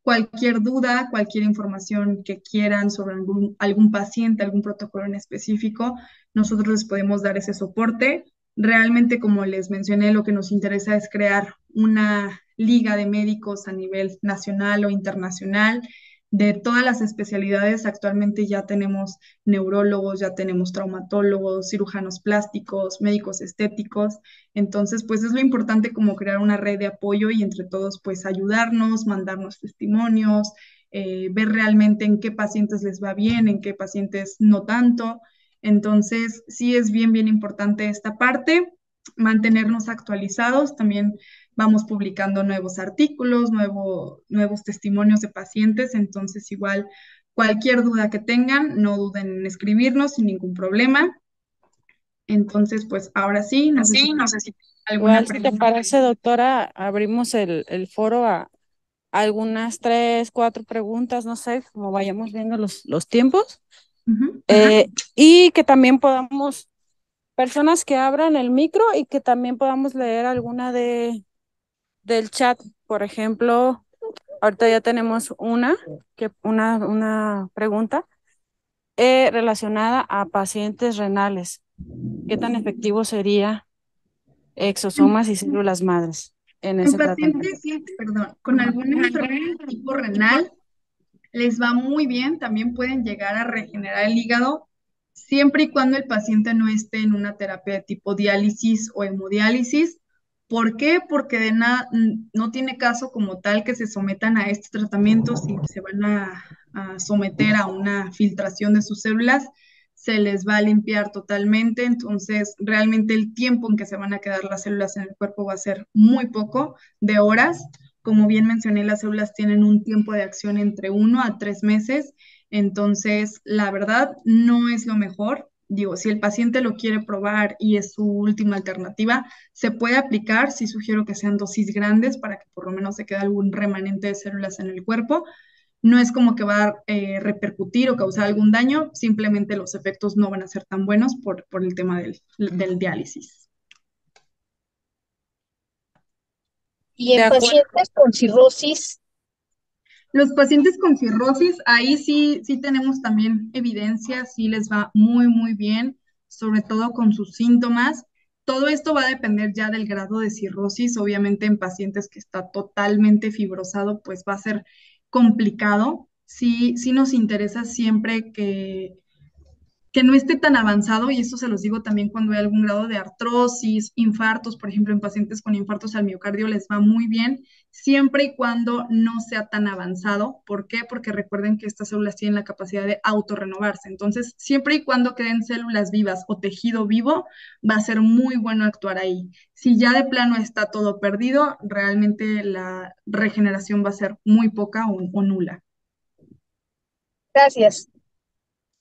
Cualquier duda, cualquier información que quieran sobre algún paciente, algún protocolo en específico, nosotros les podemos dar ese soporte. Realmente, como les mencioné, lo que nos interesa es crear una liga de médicos a nivel nacional o internacional de todas las especialidades. Actualmente ya tenemos neurólogos, ya tenemos traumatólogos, cirujanos plásticos, médicos estéticos. Entonces, pues es lo importante como crear una red de apoyo y entre todos, pues ayudarnos, mandarnos testimonios, ver realmente en qué pacientes les va bien, en qué pacientes no tanto. Entonces, sí es bien, bien importante esta parte, mantenernos actualizados. También vamos publicando nuevos artículos, nuevos testimonios de pacientes. Entonces, igual, cualquier duda que tengan, no duden en escribirnos sin ningún problema. Entonces, pues ahora sí, no sé si alguna Igual, si te pregunta. parece, doctora, abrimos el foro a algunas 3, 4 preguntas, no sé, como vayamos viendo los tiempos. Ujú. Y que también podamos, personas que abran el micro y que también podamos leer alguna del chat. Por ejemplo, ahorita ya tenemos una pregunta relacionada a pacientes renales. ¿Qué tan efectivo sería exosomas y células madres en En ese tratamiento? pacientes, perdón, con alguna enfermedad tipo renal, les va muy bien, también pueden llegar a regenerar el hígado siempre y cuando el paciente no esté en una terapia de tipo diálisis o hemodiálisis. ¿Por qué? Porque de nada, no tiene caso como tal que se sometan a este tratamiento si se van a someter a una filtración de sus células, se les va a limpiar totalmente, entonces realmente el tiempo en que se van a quedar las células en el cuerpo va a ser muy poco, de horas. Como bien mencioné, las células tienen un tiempo de acción entre 1 a 3 meses, entonces la verdad no es lo mejor. Digo, si el paciente lo quiere probar y es su última alternativa, se puede aplicar. Sí sugiero que sean dosis grandes para que por lo menos se quede algún remanente de células en el cuerpo. No es como que va a repercutir o causar algún daño, simplemente los efectos no van a ser tan buenos por el tema del diálisis. Y De en acuerdo. pacientes con cirrosis, Los pacientes con cirrosis, ahí sí tenemos también evidencia, sí les va muy, muy bien, sobre todo con sus síntomas. Todo esto va a depender ya del grado de cirrosis. Obviamente en pacientes que está totalmente fibrosado, pues va a ser complicado. Sí, sí nos interesa siempre que no esté tan avanzado, y esto se los digo también cuando hay algún grado de artrosis, infartos, por ejemplo, en pacientes con infartos al miocardio les va muy bien, siempre y cuando no sea tan avanzado. ¿Por qué? Porque recuerden que estas células tienen la capacidad de autorrenovarse. Entonces, siempre y cuando queden células vivas o tejido vivo, va a ser muy bueno actuar ahí. Si ya de plano está todo perdido, realmente la regeneración va a ser muy poca o nula. gracias.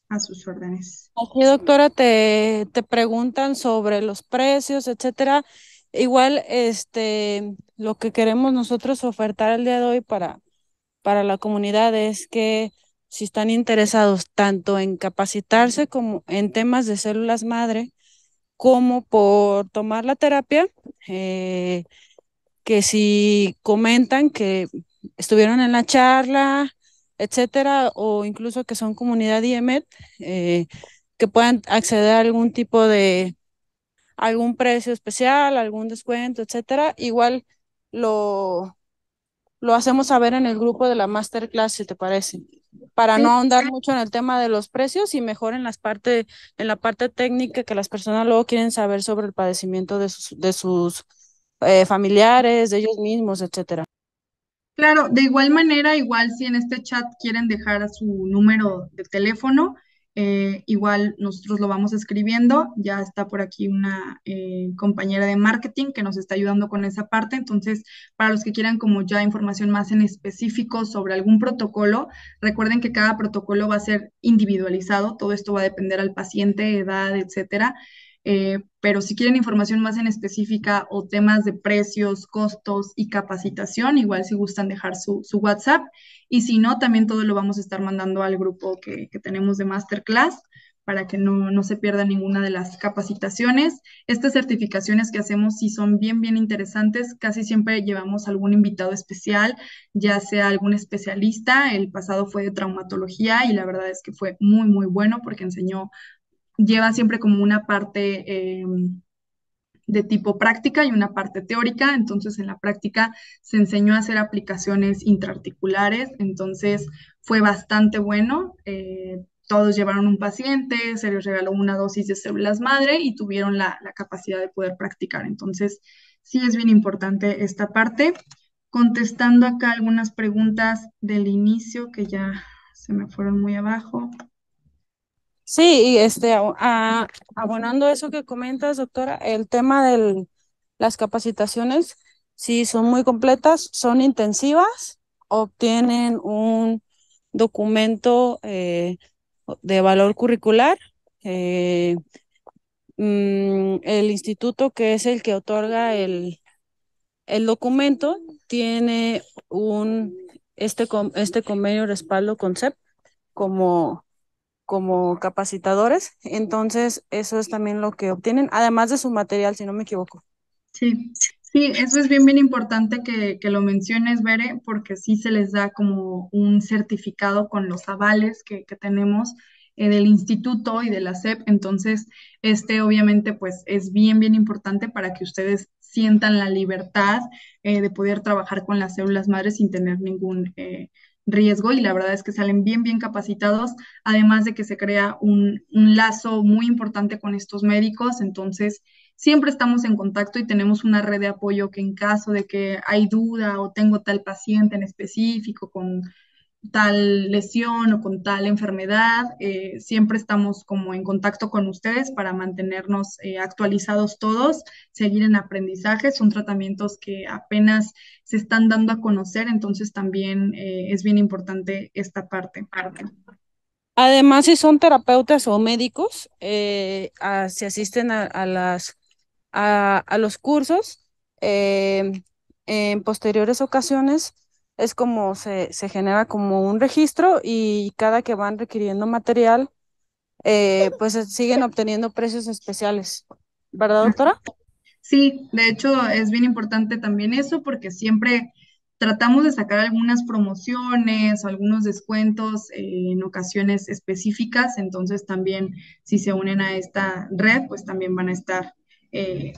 A sus órdenes. Aquí, doctora, te preguntan sobre los precios, etcétera. Igual, lo que queremos nosotros ofertar el día de hoy para la comunidad es que si están interesados tanto en capacitarse como en temas de células madre, como por tomar la terapia, eh, que si comentan que estuvieron en la charla, etcétera, o incluso que son comunidad IEMED, que puedan acceder a algún tipo de algún precio especial, algún descuento, etcétera. Igual lo, lo hacemos saber en el grupo de la masterclass, si te parece, para Sí, no ahondar mucho en el tema de los precios y mejor en la parte técnica que las personas luego quieren saber sobre el padecimiento de sus familiares, de ellos mismos, etcétera. claro, de igual manera, igual si en este chat quieren dejar su número de teléfono, igual nosotros lo vamos escribiendo. Ya está por aquí una compañera de marketing que nos está ayudando con esa parte. Entonces, para los que quieran como ya información más en específico sobre algún protocolo, recuerden que cada protocolo va a ser individualizado. Todo esto va a depender al paciente, edad, etcétera. Pero si quieren información más en específica o temas de precios, costos y capacitación, igual si gustan dejar su WhatsApp. Y si no, también todo lo vamos a estar mandando al grupo que tenemos de Masterclass para que no se pierda ninguna de las capacitaciones. Estas certificaciones que hacemos sí son bien, bien interesantes. Casi siempre llevamos algún invitado especial, ya sea algún especialista. El pasado fue de traumatología y la verdad es que fue muy, muy bueno porque lleva siempre como una parte de tipo práctica y una parte teórica. Entonces, en la práctica se enseñó a hacer aplicaciones intraarticulares, entonces fue bastante bueno. Todos llevaron un paciente, se les regaló una dosis de células madre y tuvieron la capacidad de poder practicar. Entonces, sí es bien importante esta parte. Contestando acá algunas preguntas del inicio que ya se me fueron muy abajo. Sí, y abonando eso que comentas, doctora, el tema de las capacitaciones, sí, son muy completas, son intensivas, obtienen un documento de valor curricular. eh, el instituto, que es el que otorga el documento, tiene este convenio respaldo con CEP como capacitadores. Entonces, eso es también lo que obtienen, además de su material, si no me equivoco. Sí, sí, eso es bien, bien importante que lo menciones, Bere, porque sí se les da como un certificado con los avales que tenemos del instituto y de la SEP. Entonces, obviamente pues es bien, bien importante para que ustedes sientan la libertad de poder trabajar con las células madres sin tener ningún riesgo. Y la verdad es que salen bien, bien capacitados, además de que se crea un lazo muy importante con estos médicos. Entonces, siempre estamos en contacto y tenemos una red de apoyo que en caso de que hay duda o tengo tal paciente en específico con tal lesión o con tal enfermedad, siempre estamos como en contacto con ustedes para mantenernos actualizados todos, seguir en aprendizaje. Son tratamientos que apenas se están dando a conocer, entonces también es bien importante esta parte. Además, si son terapeutas o médicos, si asisten a los cursos, eh, en posteriores ocasiones es como se genera como un registro y cada que van requiriendo material, pues siguen obteniendo precios especiales. ¿Verdad, doctora? Sí, de hecho es bien importante también eso porque siempre tratamos de sacar algunas promociones o algunos descuentos en ocasiones específicas, entonces también si se unen a esta red, pues también van a estar eh,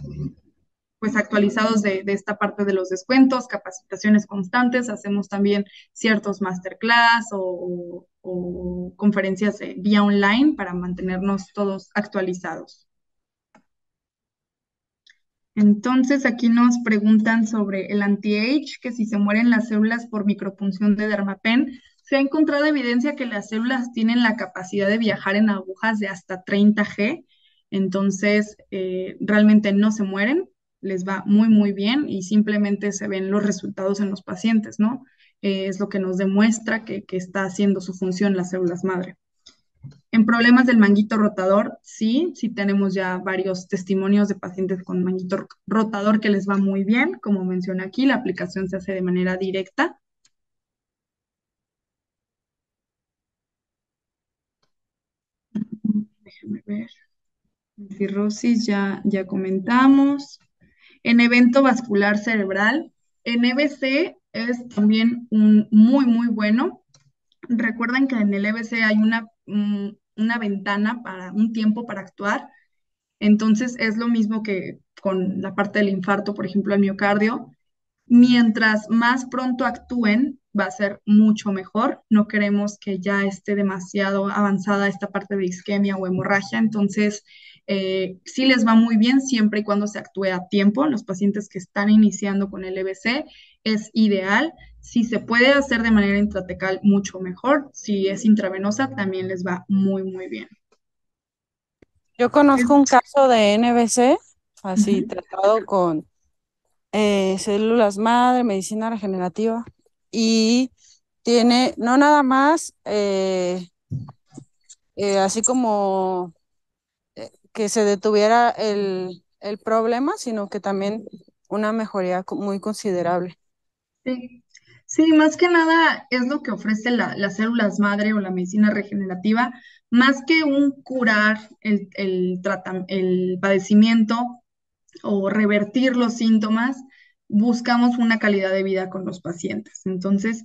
pues actualizados de esta parte de los descuentos, capacitaciones constantes, hacemos también ciertos masterclass o conferencias vía online para mantenernos todos actualizados. Entonces, aquí nos preguntan sobre el anti-age, que si se mueren las células por micropunción de Dermapen, se ha encontrado evidencia que las células tienen la capacidad de viajar en agujas de hasta 30G, entonces realmente no se mueren, les va muy, muy bien y simplemente se ven los resultados en los pacientes, ¿no? Es lo que nos demuestra que está haciendo su función las células madre. En problemas del manguito rotador, sí, sí tenemos ya varios testimonios de pacientes con manguito rotador que les va muy bien. Como mencioné aquí, la aplicación se hace de manera directa. Déjame ver. Cirrosis ya comentamos. En evento vascular cerebral, en EBC es también un muy bueno. Recuerden que en el EBC hay una ventana para un tiempo para actuar. Entonces es lo mismo que con la parte del infarto, por ejemplo, el miocardio. Mientras más pronto actúen, va a ser mucho mejor. No queremos que ya esté demasiado avanzada esta parte de isquemia o hemorragia. Entonces, sí les va muy bien siempre y cuando se actúe a tiempo. Los pacientes que están iniciando con el EBC es ideal. Si se puede hacer de manera intratecal, mucho mejor. Si es intravenosa, también les va muy bien. Yo conozco un caso de NBC, así Ujú. tratado con células madre, medicina regenerativa, y tiene no nada más así como que se detuviera el problema, sino que también una mejoría muy considerable. Sí. Sí, más que nada es lo que ofrece las células madre o la medicina regenerativa, más que un curar el padecimiento o revertir los síntomas, buscamos una calidad de vida con los pacientes. Entonces,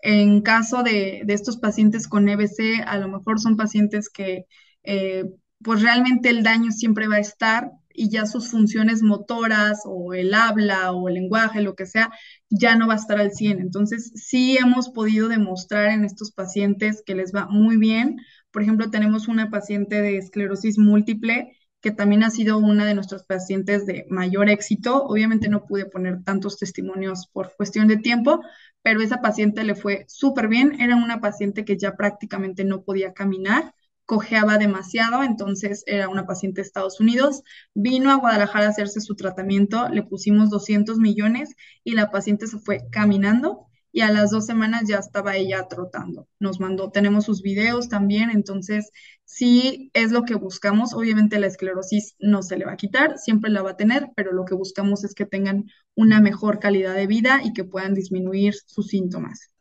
en caso de estos pacientes con EBC, a lo mejor son pacientes que eh, pues realmente el daño siempre va a estar y ya sus funciones motoras o el habla o el lenguaje, lo que sea, ya no va a estar al 100. Entonces, sí hemos podido demostrar en estos pacientes que les va muy bien. Por ejemplo, tenemos una paciente de esclerosis múltiple que también ha sido una de nuestros pacientes de mayor éxito. Obviamente no pude poner tantos testimonios por cuestión de tiempo, pero esa paciente le fue súper bien. Era una paciente que ya prácticamente no podía caminar, cojeaba demasiado, entonces era una paciente de Estados Unidos. Vino a Guadalajara a hacerse su tratamiento, le pusimos 200 millones y la paciente se fue caminando y a las 2 semanas ya estaba ella trotando. Nos mandó, tenemos sus videos también, entonces sí es lo que buscamos. Obviamente la esclerosis no se le va a quitar, siempre la va a tener, pero lo que buscamos es que tengan una mejor calidad de vida y que puedan disminuir sus síntomas.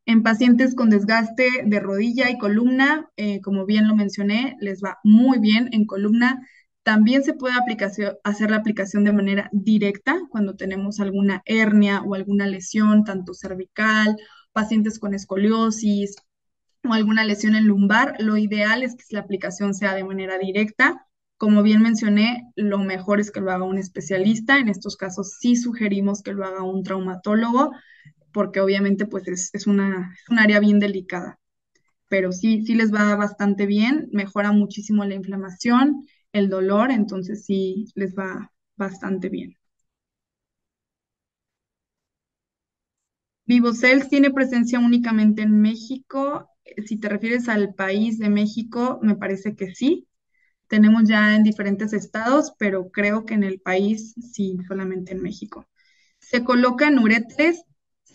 En pacientes con desgaste de rodilla y columna, como bien lo mencioné, les va muy bien en columna. También se puede hacer la aplicación de manera directa cuando tenemos alguna hernia o alguna lesión, tanto cervical, pacientes con escoliosis o alguna lesión en lumbar. Lo ideal es que la aplicación sea de manera directa. Como bien mencioné, lo mejor es que lo haga un especialista. En estos casos sí sugerimos que lo haga un traumatólogo porque obviamente pues es un área bien delicada, pero sí les va bastante bien, mejora muchísimo la inflamación, el dolor, entonces sí les va bastante bien. VivoCells tiene presencia únicamente en México. Si te refieres al país de México, me parece que sí. Tenemos ya en diferentes estados, pero creo que en el país sí, solamente en México. Se coloca en uretres.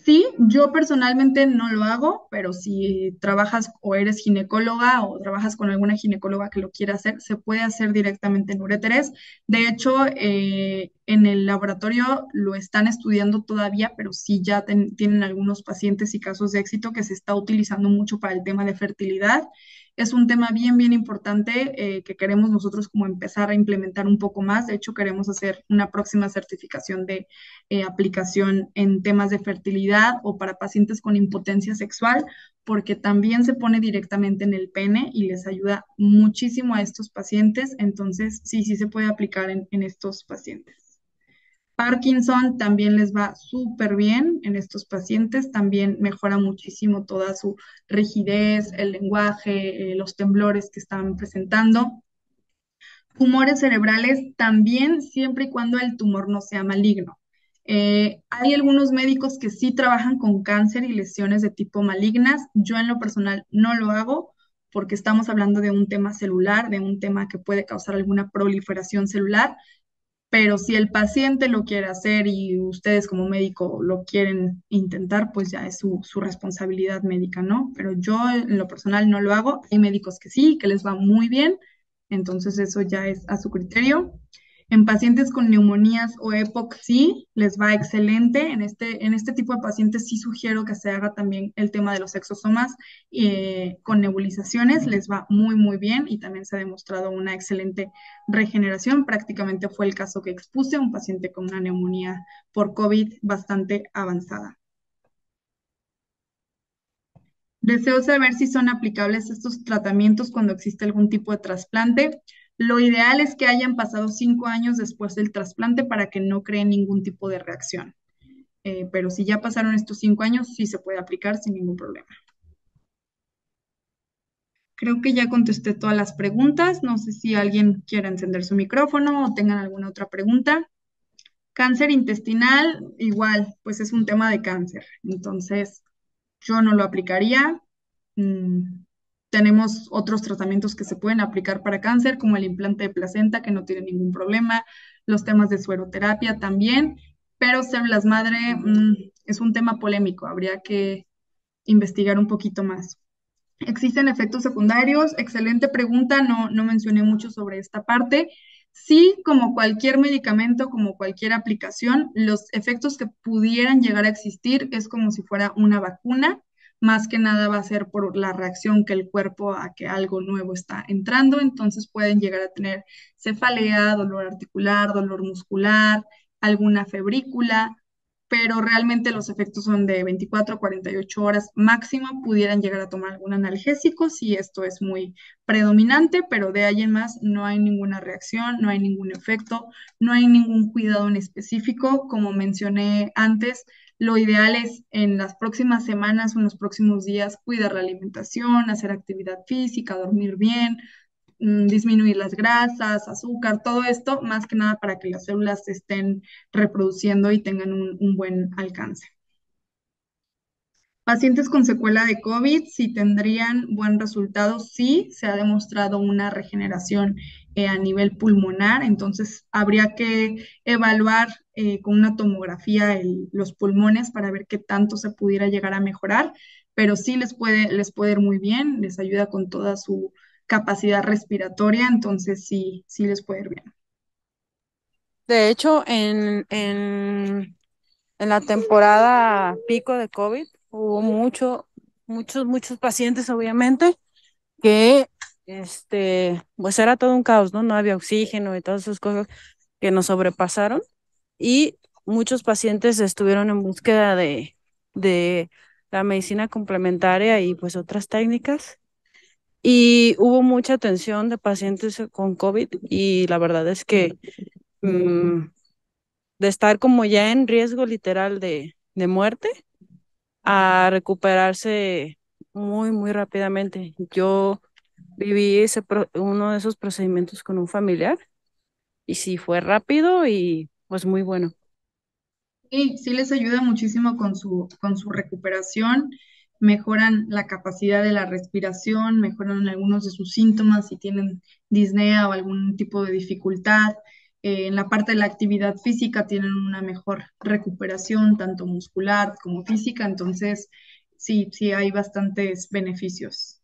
Sí, yo personalmente no lo hago, pero si trabajas o eres ginecóloga o trabajas con alguna ginecóloga que lo quiera hacer, se puede hacer directamente en ureteres. De hecho, en el laboratorio lo están estudiando todavía, pero sí ya tienen algunos pacientes y casos de éxito que se está utilizando mucho para el tema de fertilidad. Es un tema bien importante que queremos nosotros como empezar a implementar un poco más. De hecho, queremos hacer una próxima certificación de aplicación en temas de fertilidad o para pacientes con impotencia sexual, porque también se pone directamente en el pene y les ayuda muchísimo a estos pacientes. Entonces, sí se puede aplicar en estos pacientes. Parkinson también les va súper bien en estos pacientes, también mejora muchísimo toda su rigidez, el lenguaje, los temblores que están presentando. Tumores cerebrales también siempre y cuando el tumor no sea maligno. Hay algunos médicos que sí trabajan con cáncer y lesiones de tipo malignas. Yo en lo personal no lo hago porque estamos hablando de un tema celular, de un tema que puede causar alguna proliferación celular. pero si el paciente lo quiere hacer y ustedes como médico lo quieren intentar, pues ya es su responsabilidad médica, ¿no? Pero yo en lo personal no lo hago. Hay médicos que sí, que les va muy bien, entonces eso ya es a su criterio. En pacientes con neumonías o EPOC sí, les va excelente. En este tipo de pacientes sí sugiero que se haga también el tema de los exosomas con nebulizaciones, les va muy, muy bien y también se ha demostrado una excelente regeneración. Prácticamente fue el caso que expuse, un paciente con una neumonía por COVID bastante avanzada. Deseo saber si son aplicables estos tratamientos cuando existe algún tipo de trasplante. Lo ideal es que hayan pasado 5 años después del trasplante para que no creen ningún tipo de reacción. Pero si ya pasaron estos 5 años, sí se puede aplicar sin ningún problema. Creo que ya contesté todas las preguntas. No sé si alguien quiera encender su micrófono o tengan alguna otra pregunta. Cáncer intestinal, igual, pues es un tema de cáncer. Entonces, yo no lo aplicaría. Mm, Tenemos otros tratamientos que se pueden aplicar para cáncer, como el implante de placenta, que no tiene ningún problema, los temas de sueroterapia también, pero células madre, es un tema polémico, habría que investigar un poquito más. ¿Existen efectos secundarios? Excelente pregunta, no mencioné mucho sobre esta parte. Sí, como cualquier medicamento, como cualquier aplicación, los efectos que pudieran llegar a existir es como si fuera una vacuna. Más que nada va a ser por la reacción que el cuerpo a que algo nuevo está entrando. Entonces pueden llegar a tener cefalea, dolor articular, dolor muscular, alguna febrícula, pero realmente los efectos son de 24 a 48 horas máximo. Pudieran llegar a tomar algún analgésico si esto es muy predominante, pero de ahí en más no hay ninguna reacción, no hay ningún efecto, no hay ningún cuidado en específico. Como mencioné antes, lo ideal es en las próximas semanas o en los próximos días cuidar la alimentación, hacer actividad física, dormir bien, disminuir las grasas, azúcar, todo esto, más que nada para que las células se estén reproduciendo y tengan un buen alcance. Pacientes con secuela de COVID, si tendrían buen resultado, sí, se ha demostrado una regeneración a nivel pulmonar, entonces habría que evaluar con una tomografía los pulmones para ver qué tanto se pudiera llegar a mejorar, pero sí les puede ir muy bien, les ayuda con toda su capacidad respiratoria, entonces sí, sí les puede ir bien. De hecho, en la temporada pico de COVID hubo muchos pacientes, obviamente, que pues era todo un caos, ¿no? No había oxígeno y todas esas cosas que nos sobrepasaron y muchos pacientes estuvieron en búsqueda de la medicina complementaria y pues otras técnicas. Y hubo mucha atención de pacientes con COVID y la verdad es que mm, de estar como ya en riesgo literal de muerte a recuperarse muy rápidamente. Yo viví uno de esos procedimientos con un familiar y sí fue rápido y pues muy bueno. Sí, sí les ayuda muchísimo con su recuperación, mejoran la capacidad de la respiración, mejoran algunos de sus síntomas si tienen disnea o algún tipo de dificultad. En la parte de la actividad física tienen una mejor recuperación, tanto muscular como física, entonces sí, sí hay bastantes beneficios.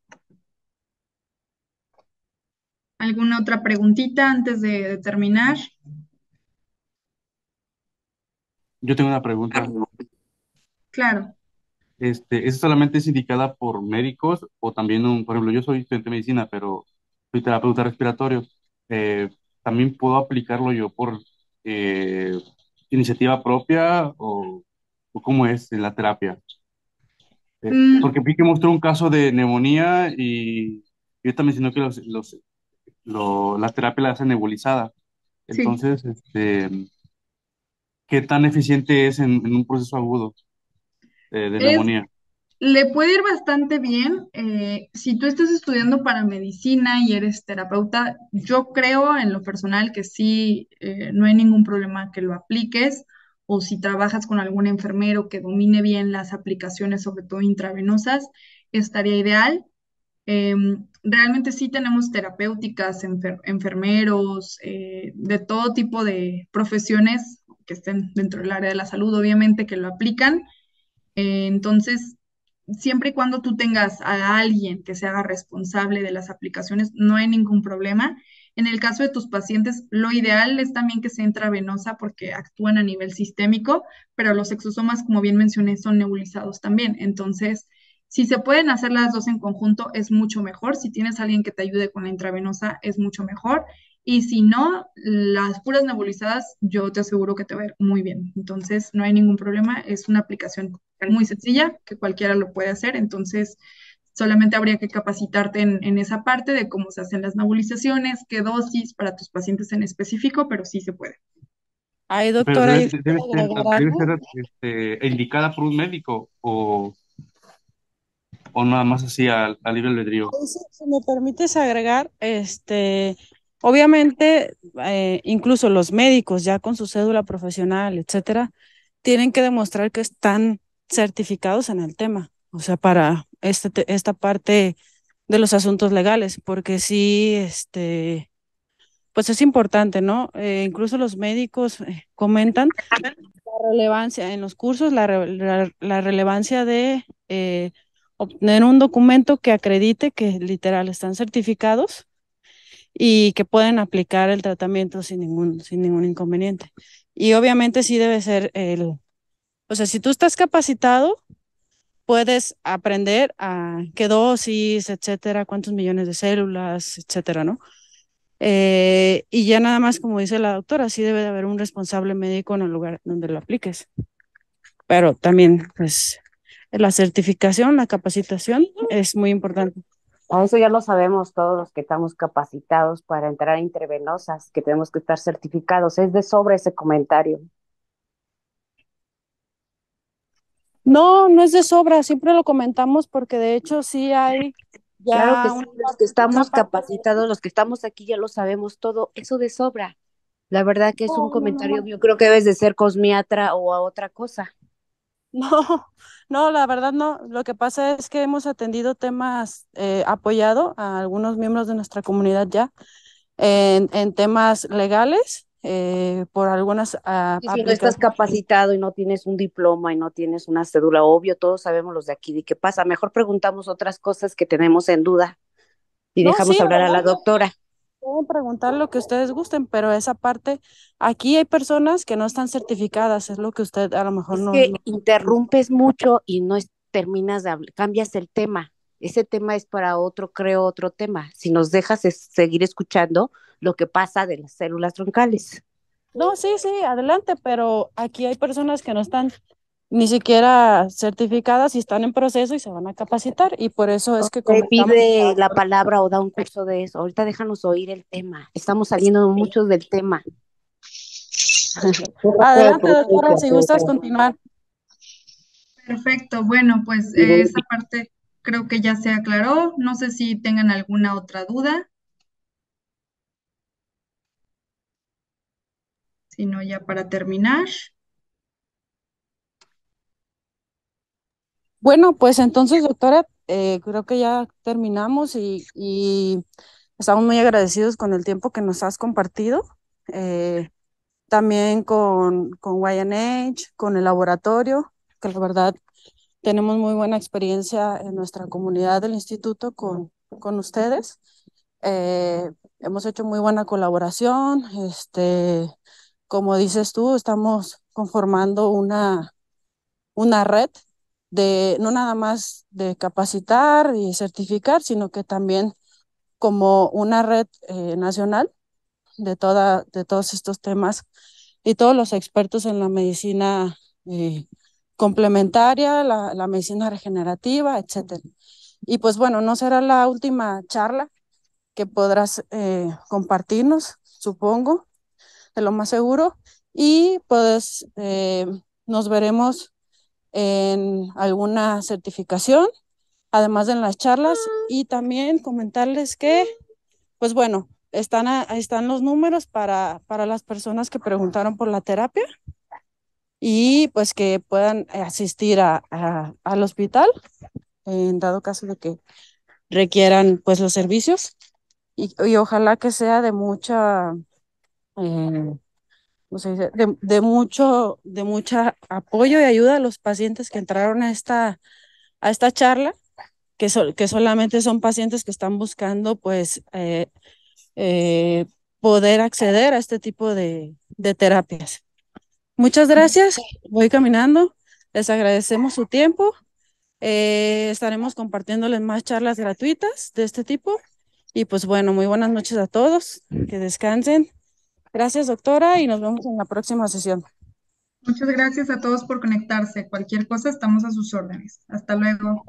¿Alguna otra preguntita antes de terminar? Yo tengo una pregunta. Claro. ¿Esa solamente es indicada por médicos o también, por ejemplo, yo soy estudiante de medicina, pero soy terapeuta respiratorio? Eh, ¿También puedo aplicarlo yo por eh, iniciativa propia o cómo es en la terapia? Mm, Porque vi que mostró un caso de neumonía y ahorita mencionó que la terapia la hace nebulizada. sí. Entonces, ¿qué tan eficiente es en un proceso agudo de Es neumonía? Le puede ir bastante bien. Si tú estás estudiando para medicina y eres terapeuta, yo creo en lo personal que sí, no hay ningún problema que lo apliques. O si trabajas con algún enfermero que domine bien las aplicaciones, sobre todo intravenosas, estaría ideal. realmente sí tenemos terapéuticas, enfermeros, de todo tipo de profesiones que estén dentro del área de la salud, obviamente, que lo aplican. Entonces, siempre y cuando tú tengas a alguien que se haga responsable de las aplicaciones, no hay ningún problema. En el caso de tus pacientes, lo ideal es también que sea intravenosa porque actúan a nivel sistémico, pero los exosomas, como bien mencioné, son nebulizados también. Entonces, si se pueden hacer las dos en conjunto, es mucho mejor. Si tienes a alguien que te ayude con la intravenosa, es mucho mejor. Y si no, las puras nebulizadas, yo te aseguro que te va a ir muy bien. Entonces, no hay ningún problema. Es una aplicación muy sencilla que cualquiera lo puede hacer. Entonces, solamente habría que capacitarte en esa parte de cómo se hacen las nebulizaciones, qué dosis para tus pacientes en específico, pero sí se puede. Ay, Pero doctora, ¿y puede agregar debe algo? ser indicada por un médico o nada más así al libre albedrío. Ay, sí, si me permites agregar, obviamente, incluso los médicos ya con su cédula profesional, etcétera, tienen que demostrar que están certificados en el tema, o sea, para esta parte de los asuntos legales, porque sí, pues es importante, ¿no? Incluso los médicos comentan la relevancia en los cursos, la relevancia de obtener un documento que acredite que literal están certificados y que pueden aplicar el tratamiento sin ningún inconveniente. Y obviamente sí debe ser o sea, si tú estás capacitado, puedes aprender a qué dosis, etcétera, cuántos millones de células, etcétera, ¿no? Y ya nada más, como dice la doctora, sí debe de haber un responsable médico en el lugar donde lo apliques. Pero también, pues, la certificación, la capacitación es muy importante. A eso ya lo sabemos todos los que estamos capacitados para entrar a intervenosas, que tenemos que estar certificados. Es de sobra ese comentario. No, no es de sobra, siempre lo comentamos porque de hecho sí hay Claro que ya sí, los que una estamos parte. capacitados, los que estamos aquí ya lo sabemos todo, eso de sobra. La verdad que es un No, no, comentario, no. yo creo que debes de ser cosmiatra o a otra cosa. No, no, la verdad no. Lo que pasa es que hemos atendido temas, apoyado a algunos miembros de nuestra comunidad ya en temas legales por algunas Y si no estás aplicaciones. capacitado y no tienes un diploma y no tienes una cédula, obvio, todos sabemos los de aquí de qué pasa. Mejor preguntamos otras cosas que tenemos en duda y No, sí, dejamos hablar a la adelante. doctora. Pueden preguntar lo que ustedes gusten, pero esa parte, aquí hay personas que no están certificadas, es lo que usted a lo mejor Es no, que no. interrumpes mucho y no terminas de hablar, cambias el tema. Ese tema es para otro, creo, otro tema. Si nos dejas seguir escuchando lo que pasa de las células troncales. No, sí, sí, adelante, pero aquí hay personas que no están ni siquiera certificadas y están en proceso y se van a capacitar y por eso es que Te comentamos. pide la palabra o da un curso de eso. Ahorita déjanos oír el tema. Estamos saliendo muchos del tema. Adelante, doctora, si gustas continuar. Perfecto, bueno, pues esa parte creo que ya se aclaró. No sé si tengan alguna otra duda, sino ya para terminar. Bueno, pues entonces, doctora, creo que ya terminamos y estamos muy agradecidos con el tiempo que nos has compartido, también con YNH, con el laboratorio, que la verdad tenemos muy buena experiencia en nuestra comunidad del instituto con ustedes. Eh, Hemos hecho muy buena colaboración. Como dices tú, estamos conformando una red de no nada más de capacitar y certificar, sino que también como una red nacional de todos estos temas y todos los expertos en la medicina eh, complementaria, la medicina regenerativa, etcétera. Y pues bueno, no será la última charla que podrás compartirnos, supongo, de lo más seguro, y pues nos veremos en alguna certificación, además de en las charlas, y también comentarles que, pues bueno, ahí están los números para las personas que preguntaron por la terapia y pues que puedan asistir al hospital en dado caso de que requieran pues los servicios y ojalá que sea de mucha, ¿cómo se dice? De mucha apoyo y ayuda a los pacientes que entraron a esta charla, que solamente son pacientes que están buscando pues eh, poder acceder a este tipo de terapias. Muchas gracias, voy caminando, les agradecemos su tiempo, estaremos compartiéndoles más charlas gratuitas de este tipo y pues bueno, muy buenas noches a todos, que descansen. Gracias, doctora, y nos vemos en la próxima sesión. Muchas gracias a todos por conectarse. Cualquier cosa, estamos a sus órdenes. Hasta luego.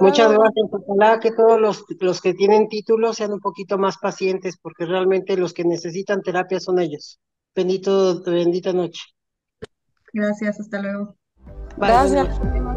Muchas gracias. Ojalá que todos los que tienen títulos sean un poquito más pacientes, porque realmente los que necesitan terapia son ellos. Bendita noche. Gracias, hasta luego. Bye, Gracias. buenas noches.